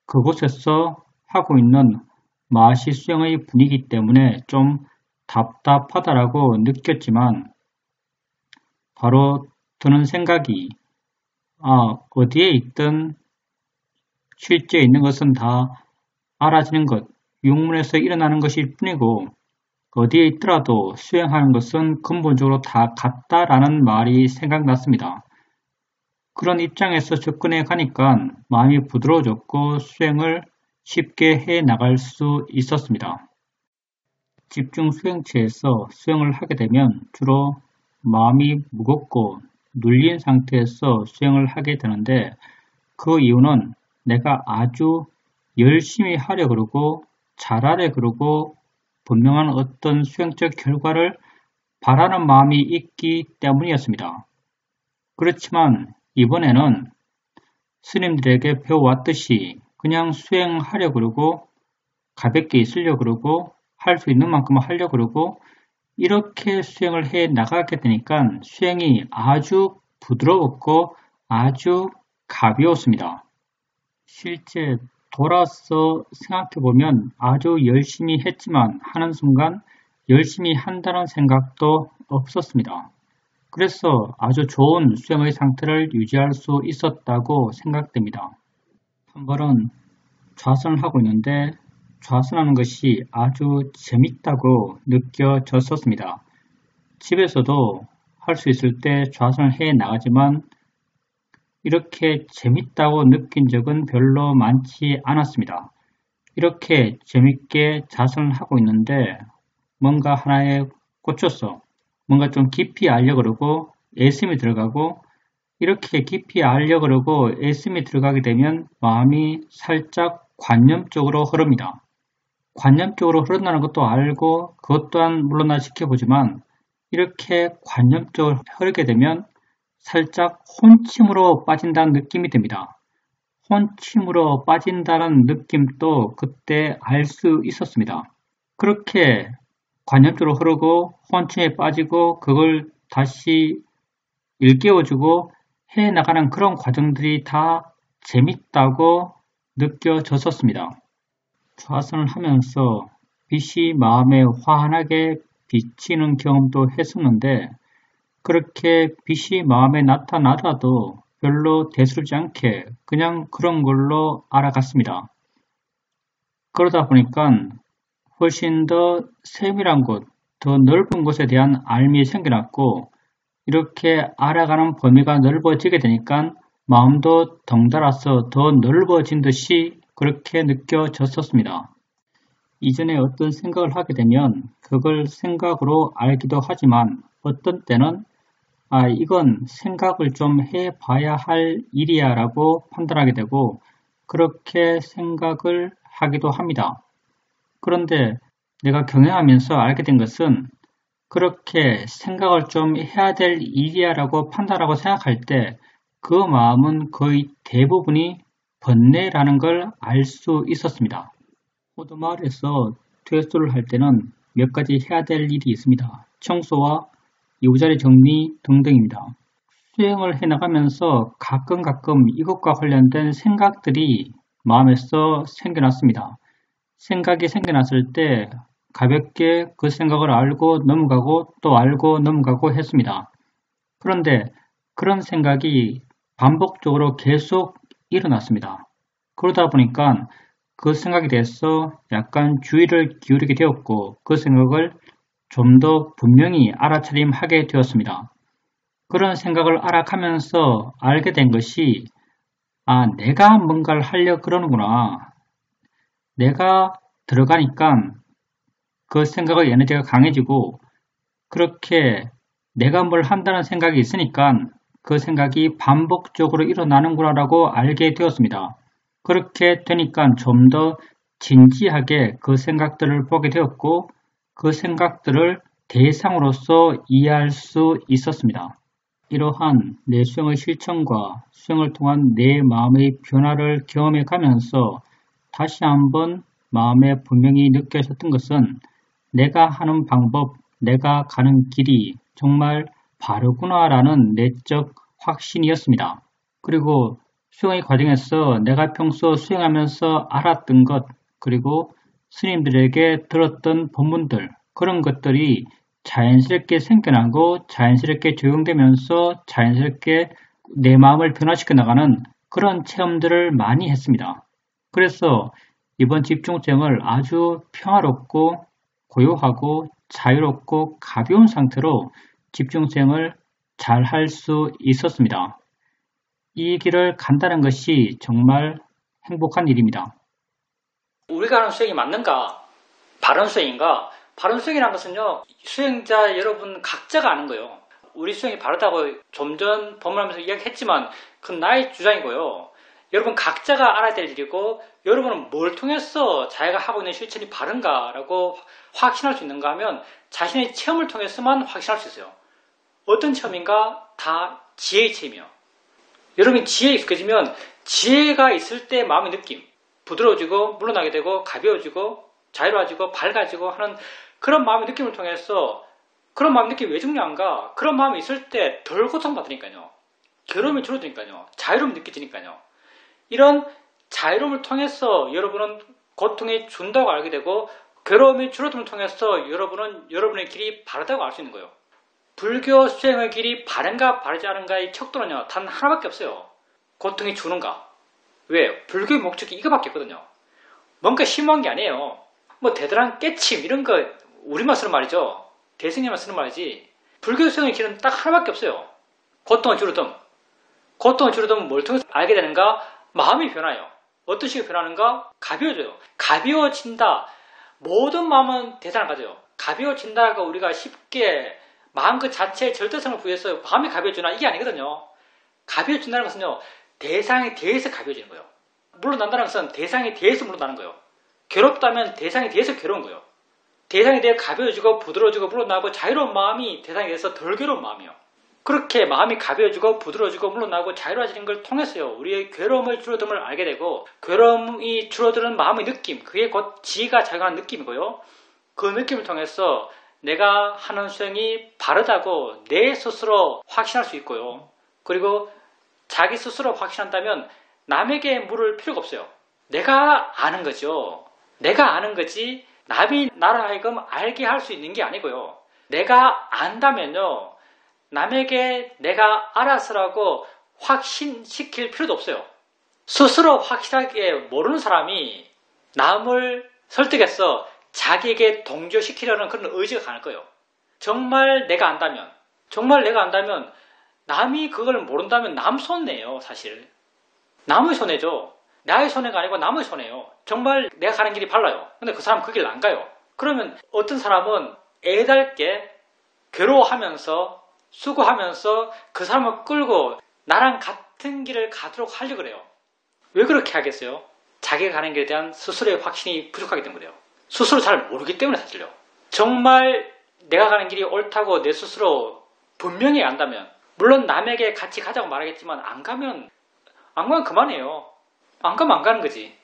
그곳에서 하고 있는 마시 수행의 분위기 때문에 좀 답답하다라고 느꼈지만 바로 드는 생각이 어디에 있든 실제 있는 것은 다 알아지는 것, 육문에서 일어나는 것일 뿐이고 어디에 있더라도 수행하는 것은 근본적으로 다 같다라는 말이 생각났습니다. 그런 입장에서 접근해 가니까 마음이 부드러워졌고 수행을 쉽게 해 나갈 수 있었습니다. 집중 수행체에서 수행을 하게 되면 주로 마음이 무겁고 눌린 상태에서 수행을 하게 되는데 그 이유는 내가 아주 열심히 하려 그러고 잘하려 그러고 분명한 어떤 수행적 결과를 바라는 마음이 있기 때문이었습니다. 그렇지만 이번에는 스님들에게 배워왔듯이 그냥 수행하려 그러고 가볍게 있으려 그러고 할 수 있는 만큼 하려 그러고 이렇게 수행을 해 나가게 되니까 수행이 아주 부드러웠고 아주 가벼웠습니다. 실제 돌아서 생각해보면 아주 열심히 했지만 하는 순간 열심히 한다는 생각도 없었습니다. 그래서 아주 좋은 수행의 상태를 유지할 수 있었다고 생각됩니다. 한 번은 좌선을 하고 있는데 좌선하는 것이 아주 재밌다고 느껴졌었습니다. 집에서도 할 수 있을 때 좌선을 해 나가지만 이렇게 재밌다고 느낀 적은 별로 많지 않았습니다. 이렇게 재밌게 좌선을 하고 있는데 뭔가 하나에 꽂혔어. 뭔가 좀 깊이 알려 그러고 애씀이 들어가고 이렇게 깊이 알려 그러고 애씀이 들어가게 되면 마음이 살짝 관념적으로 흐릅니다. 관념적으로 흐른다는 것도 알고 그것 또한 물론 나 지켜보지만 이렇게 관념적으로 흐르게 되면 살짝 혼침으로 빠진다는 느낌이 듭니다. 혼침으로 빠진다는 느낌도 그때 알 수 있었습니다. 그렇게 관념적으로 흐르고 혼침에 빠지고 그걸 다시 일깨워주고 해나가는 그런 과정들이 다 재밌다고 느껴졌었습니다. 좌선을 하면서 빛이 마음에 환하게 비치는 경험도 했었는데 그렇게 빛이 마음에 나타나더라도 별로 대수롭지 않게 그냥 그런 걸로 알아갔습니다. 그러다 보니까 훨씬 더 세밀한 곳, 더 넓은 곳에 대한 알미 생겨났고 이렇게 알아가는 범위가 넓어지게 되니까 마음도 덩달아서 더 넓어진 듯이 그렇게 느껴졌었습니다. 이전에 어떤 생각을 하게 되면 그걸 생각으로 알기도 하지만 어떤 때는 이건 생각을 좀 해봐야 할 일이야 라고 판단하게 되고 그렇게 생각을 하기도 합니다. 그런데 내가 경영하면서 알게 된 것은 그렇게 생각을 좀 해야 될 일이야 라고 판단하고 생각할 때 그 마음은 거의 대부분이 번뇌라는 걸 알 수 있었습니다. 호두마을에서 퇴소를 할 때는 몇 가지 해야 될 일이 있습니다. 청소와 이부자리 정리 등등입니다. 수행을 해나가면서 가끔 이것과 관련된 생각들이 마음에서 생겨났습니다. 생각이 생겨났을 때 가볍게 그 생각을 알고 넘어가고 또 알고 넘어가고 했습니다. 그런데 그런 생각이 반복적으로 계속 일어났습니다. 그러다 보니까 그 생각에 대해서 약간 주의를 기울이게 되었고 그 생각을 좀 더 분명히 알아차림하게 되었습니다. 그런 생각을 알아가면서 알게 된 것이 내가 뭔가를 하려고 그러는구나. 내가 들어가니까 그 생각의 에너지가 강해지고 그렇게 내가 뭘 한다는 생각이 있으니까 그 생각이 반복적으로 일어나는구나 라고 알게 되었습니다. 그렇게 되니까 좀 더 진지하게 그 생각들을 보게 되었고 그 생각들을 대상으로서 이해할 수 있었습니다. 이러한 내 수행의 실천과 수행을 통한 내 마음의 변화를 경험해 가면서 다시 한번 마음에 분명히 느껴졌던 것은 내가 하는 방법, 내가 가는 길이 정말 바르구나라는 내적 확신이었습니다. 그리고 수행의 과정에서 내가 평소 수행하면서 알았던 것, 그리고 스님들에게 들었던 법문들, 그런 것들이 자연스럽게 생겨나고 자연스럽게 적용되면서 자연스럽게 내 마음을 변화시켜 나가는 그런 체험들을 많이 했습니다. 그래서 이번 집중생을 아주 평화롭고 고요하고 자유롭고 가벼운 상태로 집중생을 잘 할 수 있었습니다. 이 길을 간다는 것이 정말 행복한 일입니다. 우리가 하는 수행이 맞는가? 바른 수행인가? 바른 수행이라는 것은요, 수행자 여러분 각자가 아는 거예요. 우리 수행이 바르다고 좀 전 법문하면서 이야기했지만 그건 나의 주장이고요. 여러분 각자가 알아야 될 일이고 여러분은 뭘 통해서 자기가 하고 있는 실천이 바른가라고 확신할 수 있는가 하면 자신의 체험을 통해서만 확신할 수 있어요. 어떤 체험인가? 다 지혜의 체험이에요. 여러분이 지혜에 익숙해지면 지혜가 있을 때 마음의 느낌, 부드러워지고 물러나게 되고 가벼워지고 자유로워지고 밝아지고 하는 그런 마음의 느낌을 통해서 그런 마음의 느낌이 왜 중요한가? 그런 마음이 있을 때 덜 고통받으니까요. 괴로움이 줄어드니까요. 자유로움이 느껴지니까요. 이런 자유로움을 통해서 여러분은 고통이 준다고 알게 되고 괴로움이 줄어듦을 통해서 여러분은 여러분의 길이 바르다고 알 수 있는 거예요. 불교 수행의 길이 바른가 바르지 않은가의 척도는요. 단 하나밖에 없어요. 고통이 주는가. 왜? 불교의 목적이 이거밖에 없거든요. 뭔가 심오한 게 아니에요. 뭐 대단한 깨침 이런 거 우리만 쓰는 말이죠. 대승님만 쓰는 말이지. 불교 수행의 길은 딱 하나밖에 없어요. 고통을 줄어듦. 고통을 줄어들면 뭘 통해서 알게 되는가? 마음이 변화해요. 어떤 식으로 변하는가? 가벼워져요. 가벼워진다. 모든 마음은 대상을 가져요. 가벼워진다가 우리가 쉽게 마음 그 자체의 절대성을 부여해서 마음이 가벼워지나 이게 아니거든요. 가벼워진다는 것은요. 대상에 대해서 가벼워지는 거예요. 물러난다는 것은 대상에 대해서 물러나는 거예요. 괴롭다면 대상에 대해서 괴로운 거예요. 대상에 대해 가벼워지고 부드러워지고 물러나고 자유로운 마음이 대상에 대해서 덜 괴로운 마음이에요. 그렇게 마음이 가벼워지고 부드러워지고 물러나고 자유로워지는 걸 통해서요. 우리의 괴로움을 줄어듦을 알게 되고 괴로움이 줄어드는 마음의 느낌, 그게 곧 지혜가 작용하는 느낌이고요. 그 느낌을 통해서 내가 하는 수행이 바르다고 내 스스로 확신할 수 있고요. 그리고 자기 스스로 확신한다면 남에게 물을 필요가 없어요. 내가 아는 거죠. 내가 아는 거지 남이 나를 하여금 알게 할 수 있는 게 아니고요. 내가 안다면요. 남에게 내가 알아서라고 확신시킬 필요도 없어요. 스스로 확실하게 모르는 사람이 남을 설득해서 자기에게 동조시키려는 그런 의지가 강할 거예요. 정말 내가 안다면 남이 그걸 모른다면 남 손해예요, 사실. 남의 손해죠. 나의 손해가 아니고 남의 손해예요. 정말 내가 가는 길이 발라요. 근데 그 사람 그 길 안 가요. 그러면 어떤 사람은 애달게 괴로워하면서 수고하면서 그 사람을 끌고 나랑 같은 길을 가도록 하려고 그래요. 왜 그렇게 하겠어요? 자기가 가는 길에 대한 스스로의 확신이 부족하기 때문에요. 스스로 잘 모르기 때문에 사실요. 정말 내가 가는 길이 옳다고 내 스스로 분명히 안다면, 물론 남에게 같이 가자고 말하겠지만 안 가면 그만해요. 안 가면 안 가는 거지.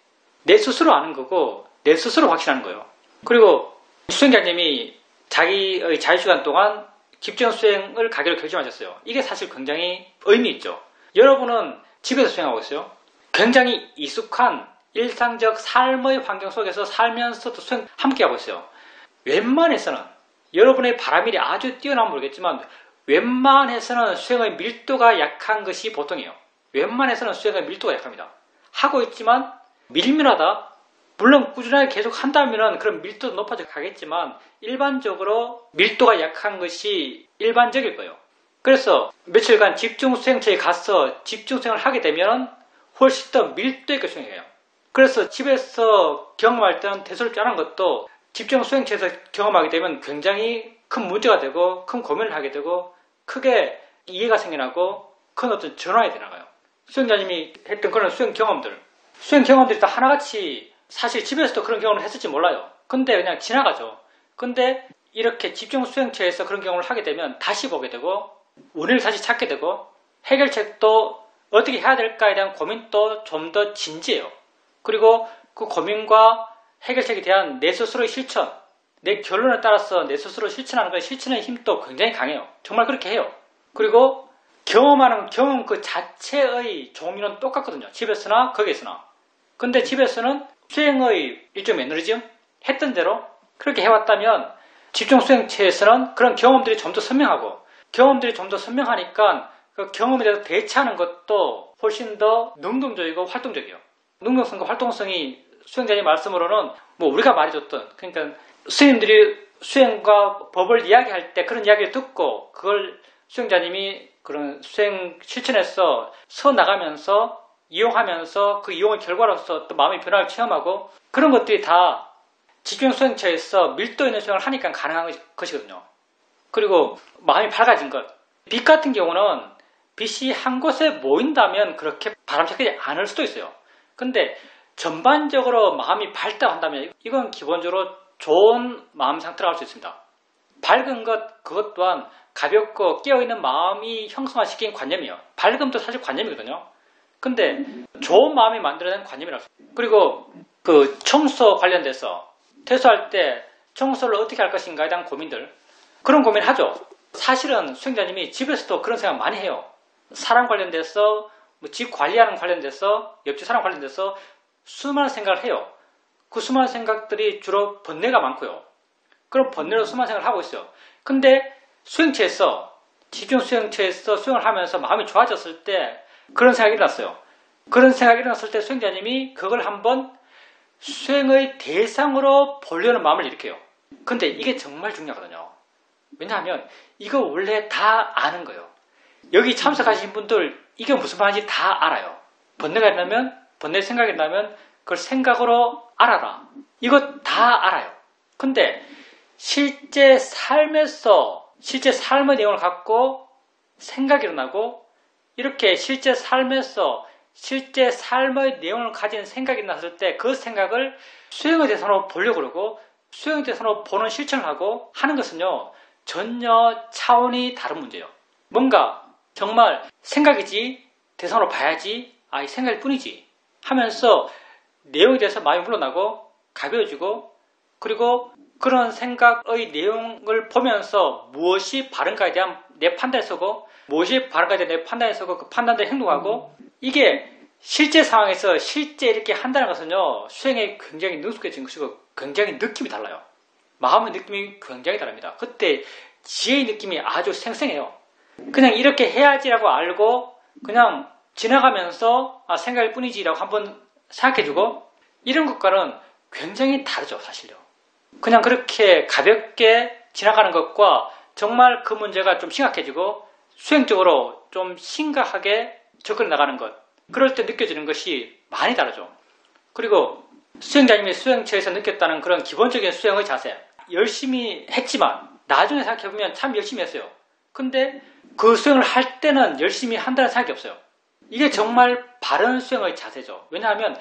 내 스스로 아는 거고 내 스스로 확신하는 거예요. 그리고 수행자님이 자기의 자유시간 동안 집중 수행을 가기로 결심하셨어요. 이게 사실 굉장히 의미 있죠. 여러분은 집에서 수행하고 있어요. 굉장히 익숙한 일상적 삶의 환경 속에서 살면서도 수행 함께 하고 있어요. 웬만해서는 여러분의 바람일이 아주 뛰어나면 모르겠지만 웬만해서는 수행의 밀도가 약한 것이 보통이에요. 웬만해서는 수행의 밀도가 약합니다. 하고 있지만 밀밀하다. 물론 꾸준하게 계속 한다면 그런 밀도도 높아져 가겠지만 일반적으로 밀도가 약한 것이 일반적일 거예요. 그래서 며칠간 집중 수행처에 가서 집중 수행을 하게 되면 훨씬 더 밀도 있게 수행해요. 그래서 집에서 경험할 때는 대수롭지 않은 것도 집중 수행처에서 경험하게 되면 굉장히 큰 문제가 되고 큰 고민을 하게 되고 크게 이해가 생겨나고 큰 어떤 전환이 되나가요. 수행자님이 했던 그런 수행 경험들이 다 하나같이 사실 집에서도 그런 경험을 했을지 몰라요. 근데 그냥 지나가죠. 근데 이렇게 집중 수행처에서 그런 경험을 하게 되면 다시 보게 되고 원인을 다시 찾게 되고 해결책도 어떻게 해야 될까에 대한 고민도 좀 더 진지해요. 그리고 그 고민과 해결책에 대한 내 스스로의 실천, 내 결론에 따라서 내 스스로 실천하는 것, 실천의 힘도 굉장히 강해요. 정말 그렇게 해요. 그리고 경험하는 경험 그 자체의 종류는 똑같거든요. 집에서나 거기에서나. 근데 집에서는 수행의 일종 매너리즘 했던 대로 그렇게 해왔다면 집중 수행체에서는 그런 경험들이 좀 더 선명하고 경험들이 좀 더 선명하니까 그 경험에 대해서 대처하는 것도 훨씬 더 능동적이고 활동적이에요. 능동성과 활동성이 수행자님 말씀으로는 뭐 우리가 말해줬던 그러니까 스님들이 수행과 법을 이야기할 때 그런 이야기를 듣고 그걸 수행자님이 그런 수행 실천에서 써나가면서 이용하면서 그 이용의 결과로서 또 마음의 변화를 체험하고 그런 것들이 다 집중 수행처에서 밀도 있는 수행을 하니까 가능한 것이거든요. 그리고 마음이 밝아진 것. 빛 같은 경우는 빛이 한 곳에 모인다면 그렇게 바람직하지 않을 수도 있어요. 근데 전반적으로 마음이 밝다고 한다면 이건 기본적으로 좋은 마음 상태라고 할 수 있습니다. 밝은 것, 그것 또한 가볍고 깨어있는 마음이 형성화시킨 관념이에요. 밝음도 사실 관념이거든요. 근데 좋은 마음이 만들어낸 관념이라고. 그리고 그 청소 관련돼서 퇴소할 때 청소를 어떻게 할 것인가에 대한 고민들, 그런 고민을 하죠. 사실은 수행자님이 집에서도 그런 생각 많이 해요. 사람 관련돼서 뭐 집 관리하는 관련돼서 옆집 사람 관련돼서 수많은 생각을 해요. 그 수많은 생각들이 주로 번뇌가 많고요. 그럼 번뇌로 수많은 생각을 하고 있어요. 근데 수행체에서 집중 수행체에서 수행을 하면서 마음이 좋아졌을 때 그런 생각이 일어났어요. 그런 생각이 일어났을 때 수행자님이 그걸 한번 수행의 대상으로 보려는 마음을 일으켜요. 근데 이게 정말 중요하거든요. 왜냐하면 이거 원래 다 아는 거예요. 여기 참석하신 분들 이게 무슨 말인지 다 알아요. 번뇌가 일어나면 번뇌 생각이 나면 그걸 생각으로 알아라. 이거 다 알아요. 근데 실제 삶에서 실제 삶의 내용을 갖고 생각이 일어나고 이렇게 실제 삶에서 실제 삶의 내용을 가진 생각이 났을 때 그 생각을 수행의 대상으로 보려고 그러고 수행의 대상으로 보는 실천을 하고 하는 것은요 전혀 차원이 다른 문제예요. 뭔가 정말 생각이지 대상으로 봐야지 이 생각일 뿐이지 하면서 내용에 대해서 마음이 물러나고 가벼워지고 그리고 그런 생각의 내용을 보면서 무엇이 바른가에 대한 내 판단에 서고 무엇이 바른가에 대한 내 판단에 서고 그 판단대로 행동하고 이게 실제 상황에서 실제 이렇게 한다는 것은요 수행에 굉장히 능숙해진 것이고 굉장히 느낌이 달라요. 마음의 느낌이 굉장히 다릅니다. 그때 지혜의 느낌이 아주 생생해요. 그냥 이렇게 해야지라고 알고 그냥 지나가면서 생각일 뿐이지라고 한번 생각해주고 이런 것과는 굉장히 다르죠 사실요. 그냥 그렇게 가볍게 지나가는 것과 정말 그 문제가 좀 심각해지고 수행적으로 좀 심각하게 접근해 나가는 것, 그럴 때 느껴지는 것이 많이 다르죠. 그리고 수행자님이 수행처에서 느꼈다는 그런 기본적인 수행의 자세, 열심히 했지만 나중에 생각해보면 참 열심히 했어요. 근데 그 수행을 할 때는 열심히 한다는 생각이 없어요. 이게 정말 바른 수행의 자세죠. 왜냐하면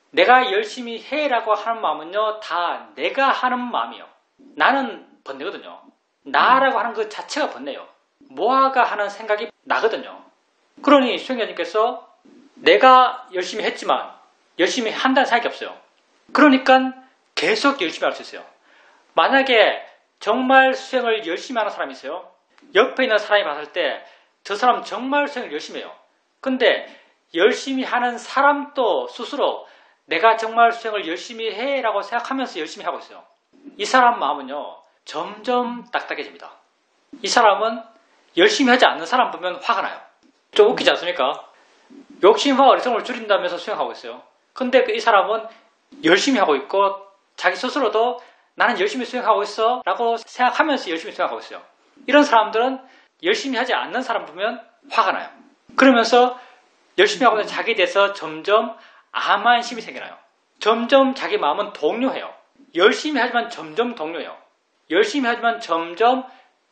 내가 열심히 해라고 하는 마음은요, 다 내가 하는 마음이에요. 나는 번뇌거든요. 나라고 하는 그 자체가 번뇌예요. 모아가 하는 생각이 나거든요. 그러니 수행자님께서 내가 열심히 했지만 열심히 한다는 생각이 없어요. 그러니까 계속 열심히 할 수 있어요. 만약에 정말 수행을 열심히 하는 사람이 있어요. 옆에 있는 사람이 봤을 때 저 사람 정말 수행을 열심히 해요. 근데 열심히 하는 사람도 스스로 내가 정말 수행을 열심히 해라고 생각하면서 열심히 하고 있어요. 이 사람 마음은요, 점점 딱딱해집니다. 이 사람은 열심히 하지 않는 사람 보면 화가 나요. 좀 웃기지 않습니까? 욕심과 어리석음을 줄인다면서 수행하고 있어요. 근데 이 사람은 열심히 하고 있고 자기 스스로도 나는 열심히 수행하고 있어 라고 생각하면서 열심히 수행하고 있어요. 이런 사람들은 열심히 하지 않는 사람 보면 화가 나요. 그러면서 열심히 하고 있는 자기에 대해서 점점 암만심이 생겨나요. 점점 자기 마음은 동요해요. 열심히 하지만 점점 동요해요. 열심히 하지만 점점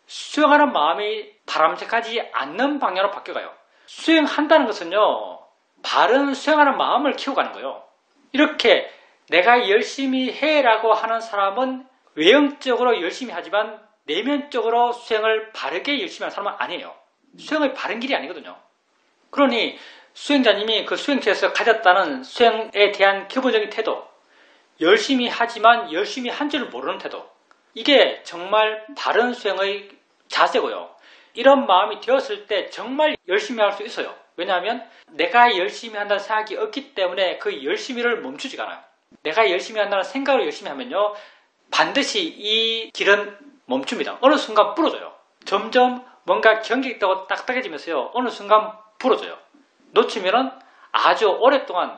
수행하는 마음이 바람직하지 않는 방향으로 바뀌어가요. 수행한다는 것은요, 바른 수행하는 마음을 키워가는 거예요. 이렇게 내가 열심히 해라고 하는 사람은 외형적으로 열심히 하지만 내면적으로 수행을 바르게 열심히 하는 사람은 아니에요. 수행의 바른 길이 아니거든요. 그러니 수행자님이 그 수행처에서 가졌다는 수행에 대한 기본적인 태도, 열심히 하지만 열심히 한 줄 모르는 태도, 이게 정말 바른 수행의 자세고요. 이런 마음이 되었을 때 정말 열심히 할 수 있어요. 왜냐하면 내가 열심히 한다는 생각이 없기 때문에 그 열심히를 멈추지가 않아요. 내가 열심히 한다는 생각으로 열심히 하면요, 반드시 이 길은 멈춥니다. 어느 순간 부러져요. 점점 뭔가 경계 있다고 딱딱해지면서요, 어느 순간 부러져요. 놓치면은 아주 오랫동안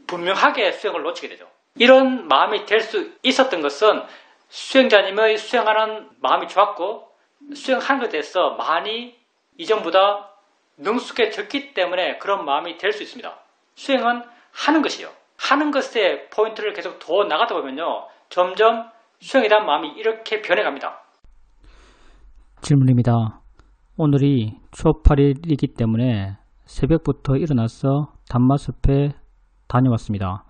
분명하게 수행을 놓치게 되죠. 이런 마음이 될 수 있었던 것은 수행자님의 수행하는 마음이 좋았고 수행하는 것에 대해서 많이 이전보다 능숙해졌기 때문에 그런 마음이 될 수 있습니다. 수행은 하는 것이에요. 하는 것에 포인트를 계속 더 나가다 보면요, 점점 수행에 대한 마음이 이렇게 변해갑니다. 질문입니다. 오늘이 초팔일이기 때문에 새벽부터 일어나서 단마숲에 다녀왔습니다.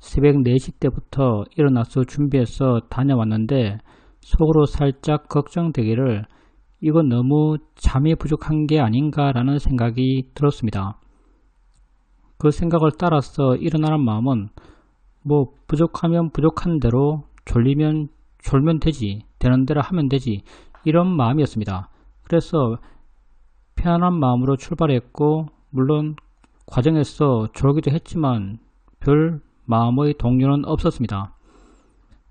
새벽 4시 때부터 일어나서 준비해서 다녀왔는데 속으로 살짝 걱정되기를 이건 너무 잠이 부족한 게 아닌가라는 생각이 들었습니다. 그 생각을 따라서 일어나는 마음은 뭐 부족하면 부족한 대로 졸리면 졸면 되지, 되는 대로 하면 되지, 이런 마음이었습니다. 그래서 편안한 마음으로 출발했고 물론 과정에서 졸기도 했지만 별 마음의 동요는 없었습니다.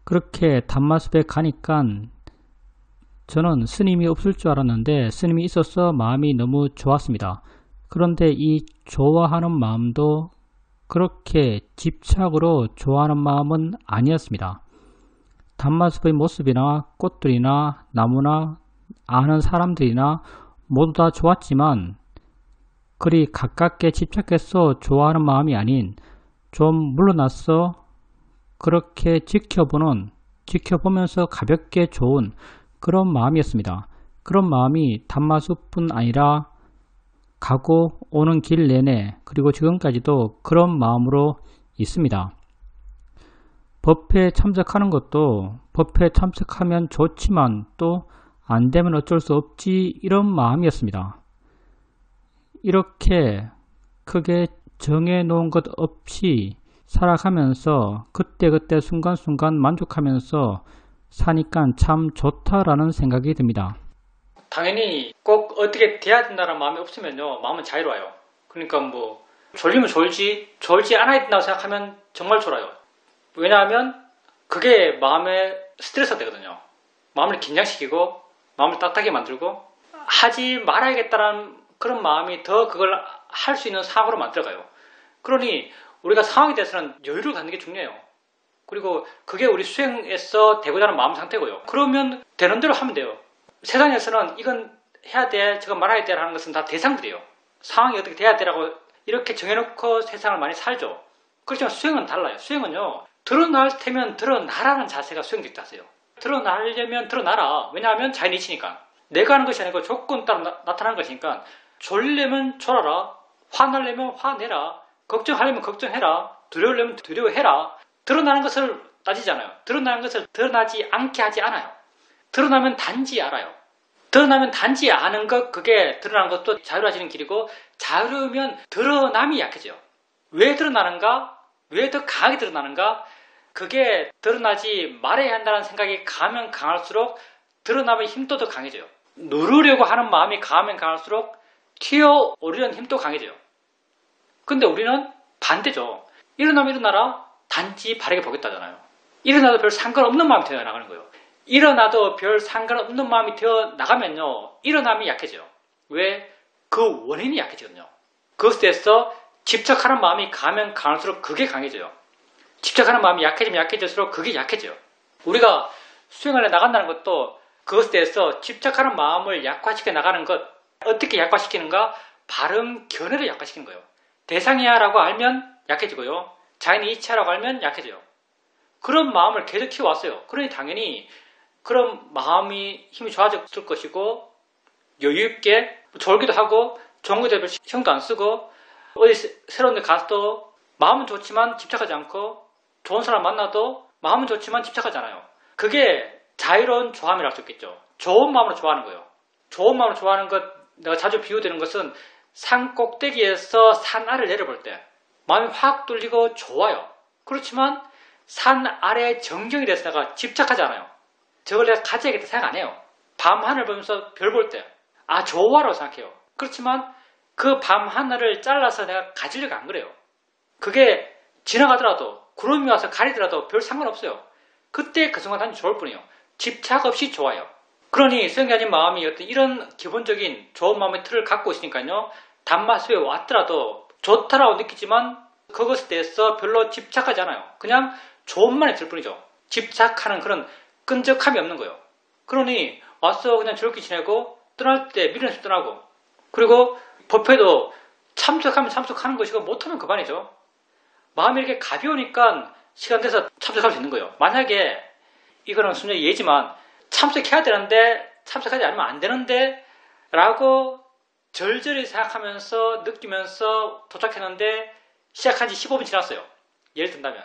그렇게 단마숲에 가니까 저는 스님이 없을 줄 알았는데 스님이 있어서 마음이 너무 좋았습니다. 그런데 이 좋아하는 마음도 그렇게 집착으로 좋아하는 마음은 아니었습니다. 단마숲의 모습이나 꽃들이나 나무나 아는 사람들이나 모두 다 좋았지만 그리 가깝게 집착해서 좋아하는 마음이 아닌 좀 물러나서 그렇게 지켜보면서 가볍게 좋은 그런 마음이었습니다. 그런 마음이 단마숲뿐 아니라 가고 오는 길 내내 그리고 지금까지도 그런 마음으로 있습니다. 법회에 참석하는 것도 법회에 참석하면 좋지만 또 안되면 어쩔 수 없지, 이런 마음이었습니다. 이렇게 크게 정해놓은 것 없이 살아가면서 그때그때 순간순간 만족하면서 사니까 참 좋다라는 생각이 듭니다. 당연히 꼭 어떻게 돼야 된다는 마음이 없으면요, 마음은 자유로워요. 그러니까 뭐 졸리면 졸지 않아야 된다고 생각하면 정말 졸아요. 왜냐하면 그게 마음에 스트레스가 되거든요. 마음을 긴장시키고 마음을 딱딱하게 만들고 하지 말아야겠다는 그런 마음이 더 그걸 할 수 있는 상황으로 만들어가요. 그러니 우리가 상황에 대해서는 여유를 갖는 게 중요해요. 그리고 그게 우리 수행에서 되고자 하는 마음 상태고요. 그러면 되는 대로 하면 돼요. 세상에서는 이건 해야 돼, 저거 말아야 돼 라는 것은 다 대상들이에요. 상황이 어떻게 돼야 되라고 이렇게 정해놓고 세상을 많이 살죠. 그렇지만 수행은 달라요. 수행은요, 드러날 테면 드러나라는 자세가 수행도 있다 하세요. 드러나려면 드러나라. 왜냐하면 자연이 이치니까. 내가 하는 것이 아니고 조건 따라 나타나는 것이니까. 졸려면 졸아라. 화나려면 화내라. 걱정하려면 걱정해라. 두려우려면 두려워해라. 드러나는 것을 따지잖아요. 드러나는 것을 드러나지 않게 하지 않아요. 드러나면 단지 알아요. 드러나면 단지 아는 것, 그게 드러나는 것도 자유로워지는 길이고, 자유로우면 드러남이 약해져요. 왜 드러나는가? 왜 더 강하게 드러나는가? 그게 드러나지 말아야 한다는 생각이 강하면 강할수록 드러남의 힘도 더 강해져요. 누르려고 하는 마음이 강하면 강할수록 튀어오르려는 힘도 강해져요. 근데 우리는 반대죠. 일어나면 일어나라, 단지 바르게 보겠다잖아요. 일어나도 별 상관없는 마음이 되어 나가는 거예요. 일어나도 별 상관없는 마음이 되어 나가면요, 일어남이 약해져요. 왜? 그 원인이 약해지거든요. 그것에 대해서 집착하는 마음이 강하면 강할수록 그게 강해져요. 집착하는 마음이 약해지면 약해질수록 그게 약해져요. 우리가 수행을 해 나간다는 것도 그것에 대해서 집착하는 마음을 약화시켜 나가는 것, 어떻게 약화시키는가? 바른 견해를 약화시키는 거예요. 대상이야 라고 알면 약해지고요. 자연이 이치하라고 알면 약해져요. 그런 마음을 계속 키워왔어요. 그러니 당연히 그런 마음이 힘이 좋아졌을 것이고, 여유있게 졸기도 하고 좋은 것에 신경도 안 쓰고, 어디 새로운 데 가서도 마음은 좋지만 집착하지 않고, 좋은 사람 만나도 마음은 좋지만 집착하지 않아요. 그게 자유로운 좋아함이라 할 수 있겠죠. 좋은 마음으로 좋아하는 거예요. 좋은 마음으로 좋아하는 것, 내가 자주 비유되는 것은 산 꼭대기에서 산 아래를 내려볼 때 마음이 확 뚫리고 좋아요. 그렇지만 산 아래 정경이 돼서 내가 집착하지 않아요. 저걸 내가 가져야겠다 생각 안 해요. 밤 하늘 보면서 별 볼 때, 아, 좋아라고 생각해요. 그렇지만 그 밤 하늘을 잘라서 내가 가지려고 안 그래요. 그게 지나가더라도, 구름이 와서 가리더라도 별 상관없어요. 그때 그 순간 단지 좋을 뿐이에요. 집착 없이 좋아요. 그러니 수행자님 마음이 어떤 이런 기본적인 좋은 마음의 틀을 갖고 있으니까요, 단맛에 왔더라도 좋다라고 느끼지만 그것에 대해서 별로 집착하지 않아요. 그냥 좋은만 있을 뿐이죠. 집착하는 그런 끈적함이 없는 거예요. 그러니 와서 그냥 즐겁게 지내고, 떠날 때 미련없이 떠나고, 그리고 법회도 참석하면 참석하는 것이고 못하면 그만이죠. 마음이 이렇게 가벼우니까 시간 돼서 참석할 수 있는 거예요. 만약에 이거는 순전히 예지만 참석해야 되는데 참석하지 않으면 안 되는데 라고 절절히 생각하면서 느끼면서 도착했는데 시작한 지 15분 지났어요. 예를 든다면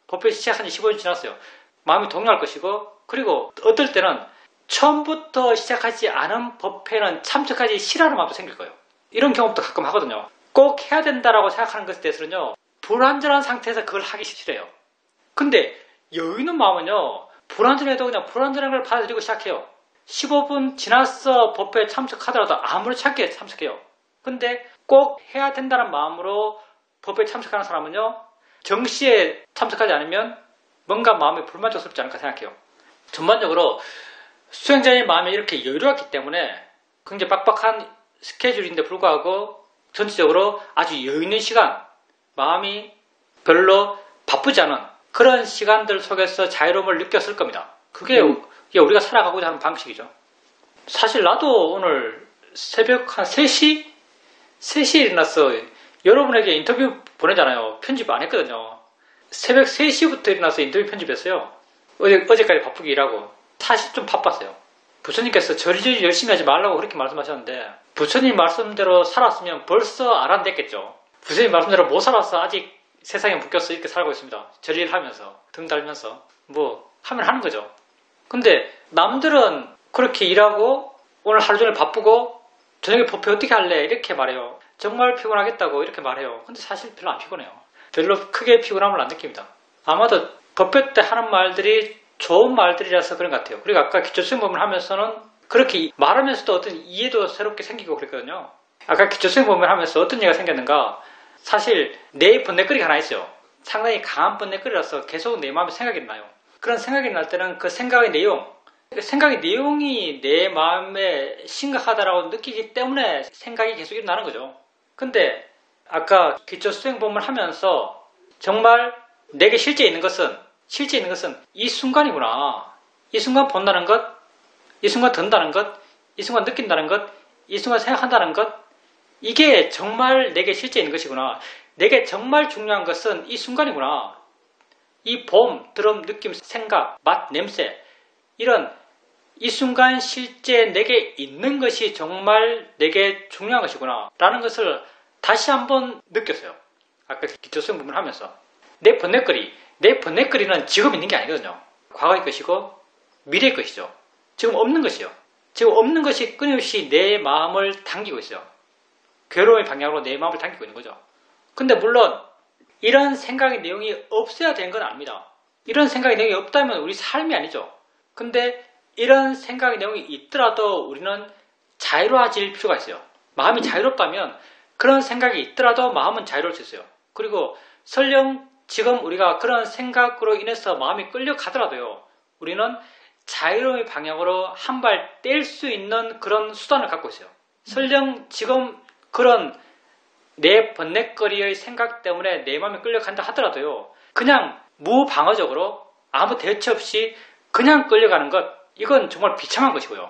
법회 시작한 지 15분 지났어요. 마음이 동요할 것이고, 그리고 어떨 때는 처음부터 시작하지 않은 법회는 참석하기 싫어하는 마음도 생길 거예요. 이런 경험도 가끔 하거든요. 꼭 해야 된다라고 생각하는 것에 대해서는요, 불완전한 상태에서 그걸 하기 싫어요. 근데 여유 있는 마음은요, 불완전해도 그냥 불완전한 걸 받아들이고 시작해요. 15분 지났어 법회에 참석하더라도 아무렇지 않게 참석해요. 근데 꼭 해야 된다는 마음으로 법회에 참석하는 사람은요, 정시에 참석하지 않으면 뭔가 마음이 불만족스럽지 않을까 생각해요. 전반적으로 수행자의 마음이 이렇게 여유롭기 때문에 굉장히 빡빡한 스케줄인데 불구하고 전체적으로 아주 여유 있는 시간, 마음이 별로 바쁘지 않은 그런 시간들 속에서 자유로움을 느꼈을 겁니다. 그게 우리가 살아가고자 하는 방식이죠. 사실 나도 오늘 새벽 한 3시? 3시에 일어났어. 여러분에게 인터뷰 보내잖아요. 편집 안 했거든요. 새벽 3시부터 일어나서 인터뷰 편집했어요. 어제까지 바쁘게 일하고. 사실 좀 바빴어요. 부처님께서 저리 열심히 하지 말라고 그렇게 말씀하셨는데, 부처님 말씀대로 살았으면 벌써 알아냈겠죠. 부처님 말씀대로 못 살아서 아직 세상에 묶여서 이렇게 살고 있습니다. 저리를 하면서, 등 달면서. 뭐 하면 하는 거죠. 근데 남들은 그렇게 일하고 오늘 하루 종일 바쁘고 저녁에 법회 어떻게 할래? 이렇게 말해요. 정말 피곤하겠다고 이렇게 말해요. 근데 사실 별로 안 피곤해요. 별로 크게 피곤함을 안 느낍니다. 아마도 법회 때 하는 말들이 좋은 말들이라서 그런 것 같아요. 그리고 아까 기초수행법을 하면서는 그렇게 말하면서도 어떤 이해도 새롭게 생기고 그랬거든요. 아까 기초수행법을 하면서 어떤 이해가 생겼는가? 사실 내 번뇌거리가 하나 있어요. 상당히 강한 번뇌거리라서 계속 내 마음에 생각이 나요. 그런 생각이 날 때는 그 생각의 내용이 내 마음에 심각하다라고 느끼기 때문에 생각이 계속 일어나는 거죠. 근데 아까 기초수행법을 하면서 정말 내게 실제 있는 것은 이 순간이구나. 이 순간 본다는 것, 이 순간 든다는 것, 이 순간 느낀다는 것, 이 순간 생각한다는 것, 이게 정말 내게 실제 있는 것이구나. 내게 정말 중요한 것은 이 순간이구나. 이 봄, 드럼, 느낌, 생각, 맛, 냄새, 이런 이 순간 실제 내게 있는 것이 정말 내게 중요한 것이구나 라는 것을 다시 한번 느꼈어요. 아까 기초수행 부분을 하면서 내 번뇌거리는 지금 있는 게 아니거든요. 과거의 것이고 미래의 것이죠. 지금 없는 것이요. 지금 없는 것이 끊임없이 내 마음을 당기고 있어요. 괴로움의 방향으로 내 마음을 당기고 있는 거죠. 근데 물론 이런 생각의 내용이 없어야 되는 건 아닙니다. 이런 생각의 내용이 없다면 우리 삶이 아니죠. 근데 이런 생각의 내용이 있더라도 우리는 자유로워질 필요가 있어요. 마음이 자유롭다면 그런 생각이 있더라도 마음은 자유로울 수 있어요. 그리고 설령 지금 우리가 그런 생각으로 인해서 마음이 끌려가더라도요. 우리는 자유로움의 방향으로 한 발 뗄 수 있는 그런 수단을 갖고 있어요. 설령 지금 그런 내 번뇌거리의 생각 때문에 내 마음이 끌려간다 하더라도요. 그냥 무방어적으로 아무 대처 없이 그냥 끌려가는 것, 이건 정말 비참한 것이고요.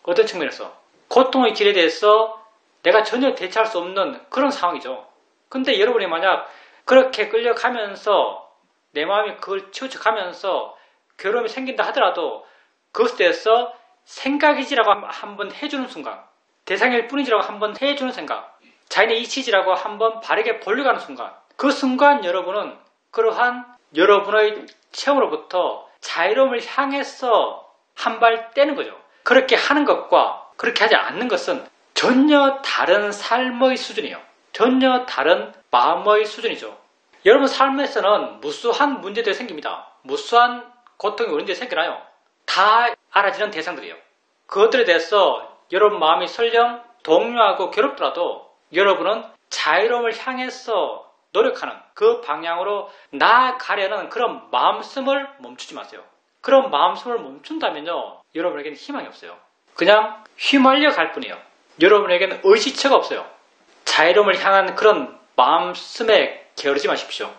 어떤 측면에서 고통의 길에 대해서 내가 전혀 대처할 수 없는 그런 상황이죠. 근데 여러분이 만약 그렇게 끌려가면서 내 마음이 그걸 치우쳐가면서 괴로움이 생긴다 하더라도 그것에 대해서 생각이지라고 한번 해주는 순간, 대상일 뿐이지라고 한번 해주는 생각, 자인의 이치지라고 한번 바르게 벌려가는 순간, 그 순간 여러분은 그러한 여러분의 체험으로부터 자유로움을 향해서 한 발 떼는 거죠. 그렇게 하는 것과 그렇게 하지 않는 것은 전혀 다른 삶의 수준이에요. 전혀 다른 마음의 수준이죠. 여러분 삶에서는 무수한 문제들이 생깁니다. 무수한 고통이 원인들이 생겨나요. 다 알아지는 대상들이에요. 그것들에 대해서 여러분 마음이 설령 동요하고 괴롭더라도 여러분은 자유로움을 향해서 노력하는 그 방향으로 나아가려는 그런 마음씀을 멈추지 마세요. 그런 마음씀을 멈춘다면요. 여러분에게는 희망이 없어요. 그냥 휘말려 갈 뿐이에요. 여러분에게는 의지처가 없어요. 자유로움을 향한 그런 마음씀에 게으르지 마십시오.